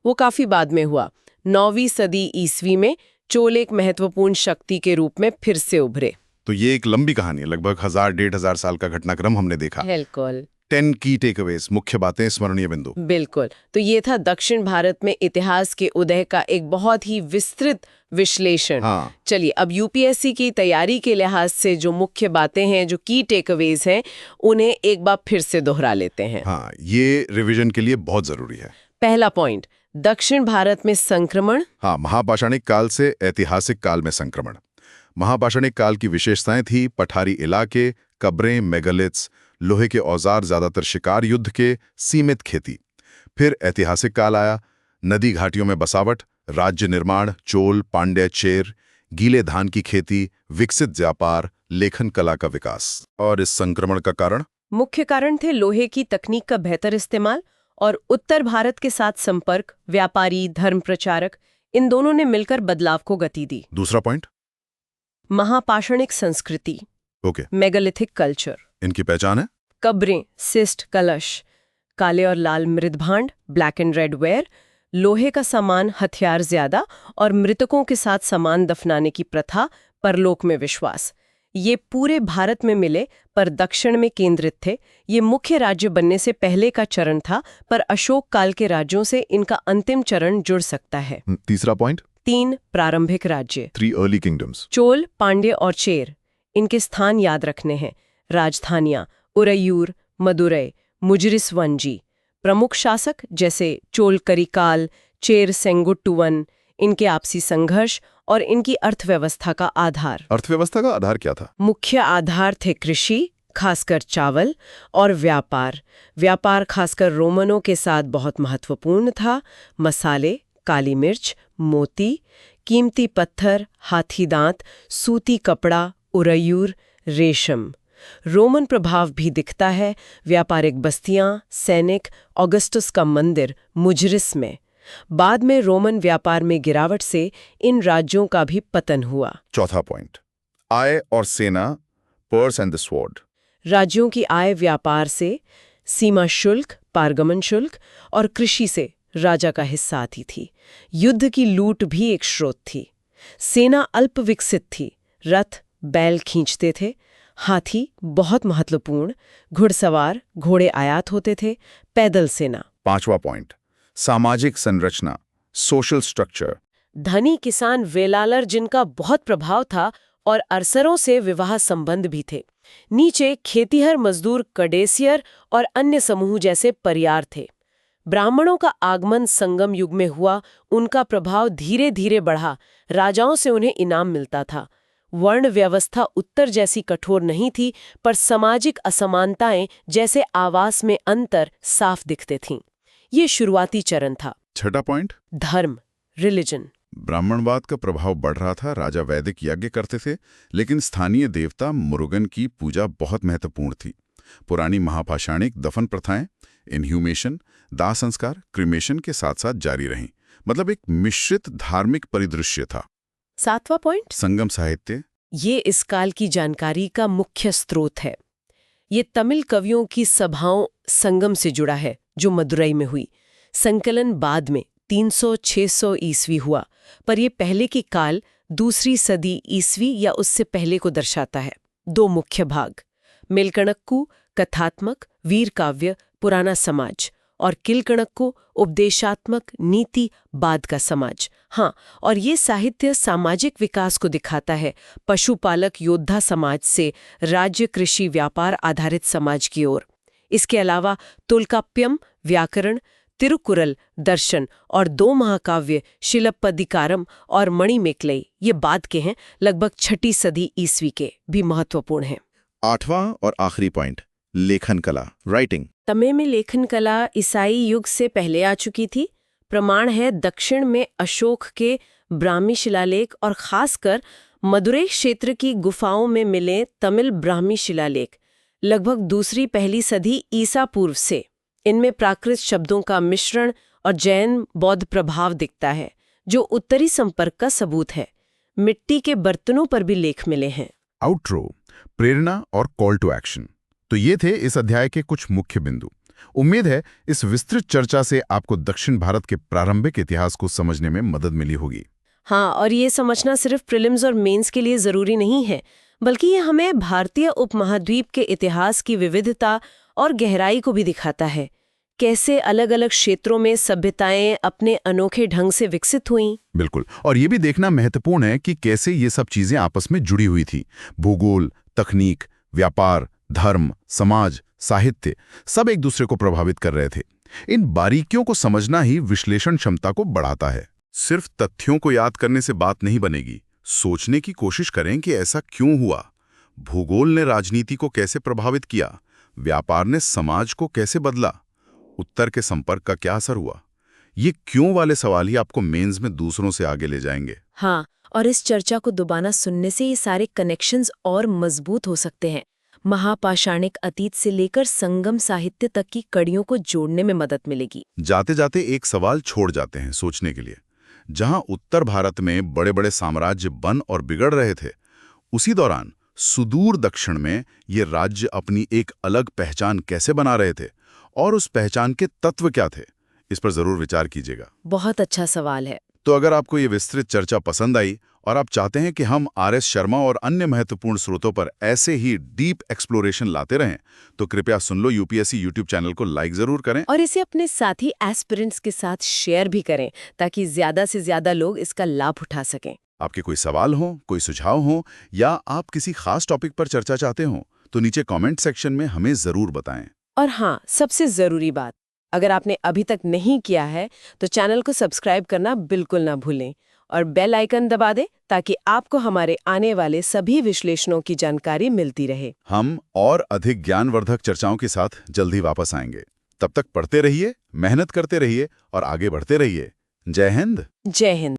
वो काफी बाद में हुआ। 9वीं सदी ईस्वी में चोल एक महत्वपूर्ण शक्ति के रूप में फिर से उभरे। तो ये एक लंबी कहानी है, लगभग 1000-1500 साल का घटनाक्रम हमने देखा। बिल्कुल। 10 की टेकअवेज, मुख्य बातें, स्मरणीय बिंदु। बिल्कुल। तो ये था दक्षिण भारत में इतिहास के उदय का एक बहुत ही विस्तृत विश्लेषण। हाँ। चलिए, अब यूपीएससी की तैयारी के लिहाज से जो मुख्य बातें हैं, जो की टेकअवेज हैं, उन्हें एक बार फिर से दोहरा लेते हैं। हाँ, ये रिवीजन के लिए बहुत जरूरी है। पहला पॉइंट, दक्षिण भारत में संक्रमण। हाँ, महापाषाणिक काल से ऐतिहासिक काल में संक्रमण। महापाषाणिक काल की विशेषताएं थी पठारी इलाके, कब्रें, मेगालिथ्स, लोहे के औजार, ज्यादातर शिकार, युद्ध के सीमित खेती। फिर ऐतिहासिक काल आया, नदी घाटियों में बसावट, राज्य निर्माण, चोल, पांड्य, चेर, गीले धान की खेती, विकसित व्यापार, लेखन कला का विकास। और इस संक्रमण का कारण? मुख्य कारण थे लोहे की तकनीक का बेहतर इस्तेमाल और उत्तर भारत के साथ संपर्क। व्यापारी, धर्म प्रचारक, इन दोनों ने मिलकर बदलाव को गति दी। दूसरा पॉइंट? महापाषाणिक संस्कृति, ओके। Megalithic culture. इनकी पहचान है? कब्रें, सिस्ट, कलश, काले और लाल मृदभांड, ब्लैक एंड रेड वेयर, लोहे का सामान, हथियार ज्यादा और मृतकों के साथ सामान दफनाने की प्रथा, परलोक में विश्वास। ये पूरे भारत में मिले पर दक्षिण में केंद्रित थे। ये मुख्य राज्य बनने से पहले का चरण था, पर अशोक काल के राज्यों से इनका अंतिम चरण जुड़ सकता है। तीसरा पॉइंट? 3 प्रारंभिक राज्य, 3 अर्ली किंगडम्स। चोल, पांड्य और चेर। इनके स्थान याद रखने हैं। राजधानियां उरैयूर, मदुरै, मुजरिसवंजी। प्रमुख शासक जैसे चोल करिकाल, चेर सेंगुट्टुवन। इनके आपसी संघर्ष और इनकी अर्थव्यवस्था का आधार। अर्थव्यवस्था का आधार क्या था? मुख्य आधार थे कृषि, खासकर चावल, और व्यापार। व्यापार खासकर रोमनों के साथ बहुत महत्वपूर्ण था। मसाले, काली मिर्च, मोती, कीमती पत्थर, हाथी दांत, सूती कपड़ा, उरैयूर, रेशम। रोमन प्रभाव भी दिखता है। व्यापारिक बस्तियां, सैनिक, ऑगस्टस का मंदिर मुजरिस में। बाद में रोमन व्यापार में गिरावट से इन राज्यों का भी पतन हुआ। चौथा पॉइंट? आय और सेना, पर्स एंड द स्वॉर्ड। राज्यों की आय व्यापार से, सीमा शुल्क, पारगमन शुल्क और कृषि से राजा का हिस्सा आती थी। युद्ध की लूट भी एक स्रोत थी। सेना अल्प विकसित थी। रथ, बैल खींचते थे। हाथी बहुत महत्वपूर्ण। घुड़सवार, घोड़े आयात होते थे। पैदल सेना। पांचवा पॉइंट? सामाजिक संरचना, सोशल स्ट्रक्चर। धनी किसान वेलालर जिनका बहुत प्रभाव था और अरसरों से विवाह संबंध भी थे। नीचे खेतीहर मजदूर, कडेसियर और अन्य समूह जैसे परियार थे। ब्राह्मणों का आगमन संगम युग में हुआ। उनका प्रभाव धीरे धीरे बढ़ा। राजाओं से उन्हें इनाम मिलता था। वर्ण व्यवस्था उत्तर जैसी कठोर नहीं थी, पर सामाजिक असमानताएं जैसे आवास में अंतर साफ दिखते थीं। ये शुरुआती चरण था। छठा पॉइंट? धर्म, रिलीजन। ब्राह्मणवाद का प्रभाव बढ़ रहा था। राजा वैदिक यज्ञ करते थे, लेकिन स्थानीय देवता मुरुगन की पूजा बहुत महत्वपूर्ण थी। पुरानी महापाषाणिक दफन प्रथाएं, इनह्यूमेशन, दाह संस्कार, क्रिमेशन के साथ साथ जारी रहीं। मतलब एक मिश्रित धार्मिक परिदृश्य था। 7वां पॉइंट? संगम साहित्य। ये इस काल की जानकारी का मुख्य स्रोत है। ये तमिल कवियों की सभाओं संगम से जुड़ा है, जो मदुरई में हुई। संकलन बाद में 300-600 ईस्वी हुआ, पर यह पहले की काल दूसरी सदी ईस्वी या उससे पहले को दर्शाता है। 2 मुख्य भाग, मेलकणक्कु कथात्मक वीर काव्य पुराना समाज और किलकणक्कु उपदेशात्मक नीति बाद का समाज। हाँ, और ये साहित्य सामाजिक विकास को दिखाता है, पशुपालक योद्धा समाज से राज्य कृषि व्यापार आधारित समाज की ओर। इसके अलावा तुल्काप्यम व्याकरण, तिरुकुरल दर्शन और 2 महाकाव्य शिलप्पदिकारम और मणिमेकलई, ये बाद के हैं, लगभग 6ठी सदी ईस्वी के, भी महत्वपूर्ण हैं। 8वां और आखिरी पॉइंट, लेखन कला, राइटिंग। तमिल में लेखन कला ईसाई युग से पहले आ चुकी थी। प्रमाण है दक्षिण में अशोक के ब्राह्मी शिलालेख और खासकर मदुरै क्षेत्र की गुफाओं में मिले तमिल ब्राह्मी शिलालेख, लगभग दूसरी पहली सदी ईसा पूर्व से। इनमें प्राकृत शब्दों का मिश्रण और जैन बौद्ध प्रभाव दिखता है, जो उत्तरी संपर्क का सबूत है। मिट्टी के बर्तनों पर भी लेख मिले हैं। आउट्रो, प्रेरणा और कॉल टू एक्शन। तो ये थे इस अध्याय के कुछ मुख्य बिंदु। उम्मीद है इस विस्तृत चर्चा से आपको दक्षिण भारत के प्रारंभिक इतिहास को समझने में मदद मिली होगी। हाँ, और ये समझना सिर्फ प्रीलिम्स और मेंस के लिए जरूरी नहीं है, बल्कि ये हमें भारतीय उपमहाद्वीप के इतिहास की विविधता और गहराई को भी दिखाता है। कैसे अलग अलग क्षेत्रों में सभ्यताएं अपने अनोखे ढंग से विकसित हुईं। बिल्कुल, और ये भी देखना महत्वपूर्ण है कि कैसे ये सब चीजें आपस में जुड़ी हुई थी। भूगोल, तकनीक, व्यापार, धर्म, समाज, साहित्य, सब एक दूसरे को प्रभावित कर रहे थे। इन बारीकियों को समझना ही विश्लेषण क्षमता को बढ़ाता है। सिर्फ तथ्यों को याद करने से बात नहीं बनेगी। सोचने की कोशिश करें कि ऐसा क्यों हुआ, भूगोल ने राजनीति को कैसे प्रभावित किया, व्यापार ने समाज को कैसे बदला, उत्तर के संपर्क का क्या असर हुआ। ये क्यों वाले सवाल ही आपको मेंस में दूसरों से आगे ले जाएंगे। हाँ, और इस चर्चा को दोबारा सुनने से ये सारे कनेक्शंस और मजबूत हो सकते हैं। महापाषाणिक अतीत से लेकर संगम साहित्य तक की कड़ियों को जोड़ने में मदद मिलेगी। जाते जाते एक सवाल छोड़ जाते हैं सोचने के लिए। जहां उत्तर भारत में बड़े बड़े साम्राज्य बन और बिगड़ रहे थे, उसी दौरान सुदूर दक्षिण में ये राज्य अपनी एक अलग पहचान कैसे बना रहे थे और उस पहचान के तत्व क्या थे, इस पर जरूर विचार कीजिएगा। बहुत अच्छा सवाल है। तो अगर आपको ये विस्तृत चर्चा पसंद आई और आप चाहते हैं कि हम आर.एस. शर्मा और अन्य महत्वपूर्ण स्रोतों पर ऐसे ही डीप एक्सप्लोरेशन लाते रहें, तो कृपया सुन लो यूपीएससी यूट्यूब चैनल को लाइक जरूर करें और इसे अपने साथी एस्पिरेंट्स के साथ शेयर भी करें, ताकि ज्यादा से ज्यादा लोग इसका लाभ उठा सकें। आपके कोई सवाल हो, कोई सुझाव हो या आप किसी खास टॉपिक पर चर्चा चाहते हो तो नीचे कमेंट सेक्शन में हमें जरूर बताएं। और हाँ, सबसे जरूरी बात, अगर आपने अभी तक नहीं किया है तो चैनल को सब्सक्राइब करना बिल्कुल ना भूलें और बेल आइकन दबा दें, ताकि आपको हमारे आने वाले सभी विश्लेषणों की जानकारी मिलती रहे। हम और अधिक ज्ञानवर्धक चर्चाओं के साथ जल्दी वापस आएंगे। तब तक पढ़ते रहिए, मेहनत करते रहिए और आगे बढ़ते रहिए। जय हिंद। जय हिंद।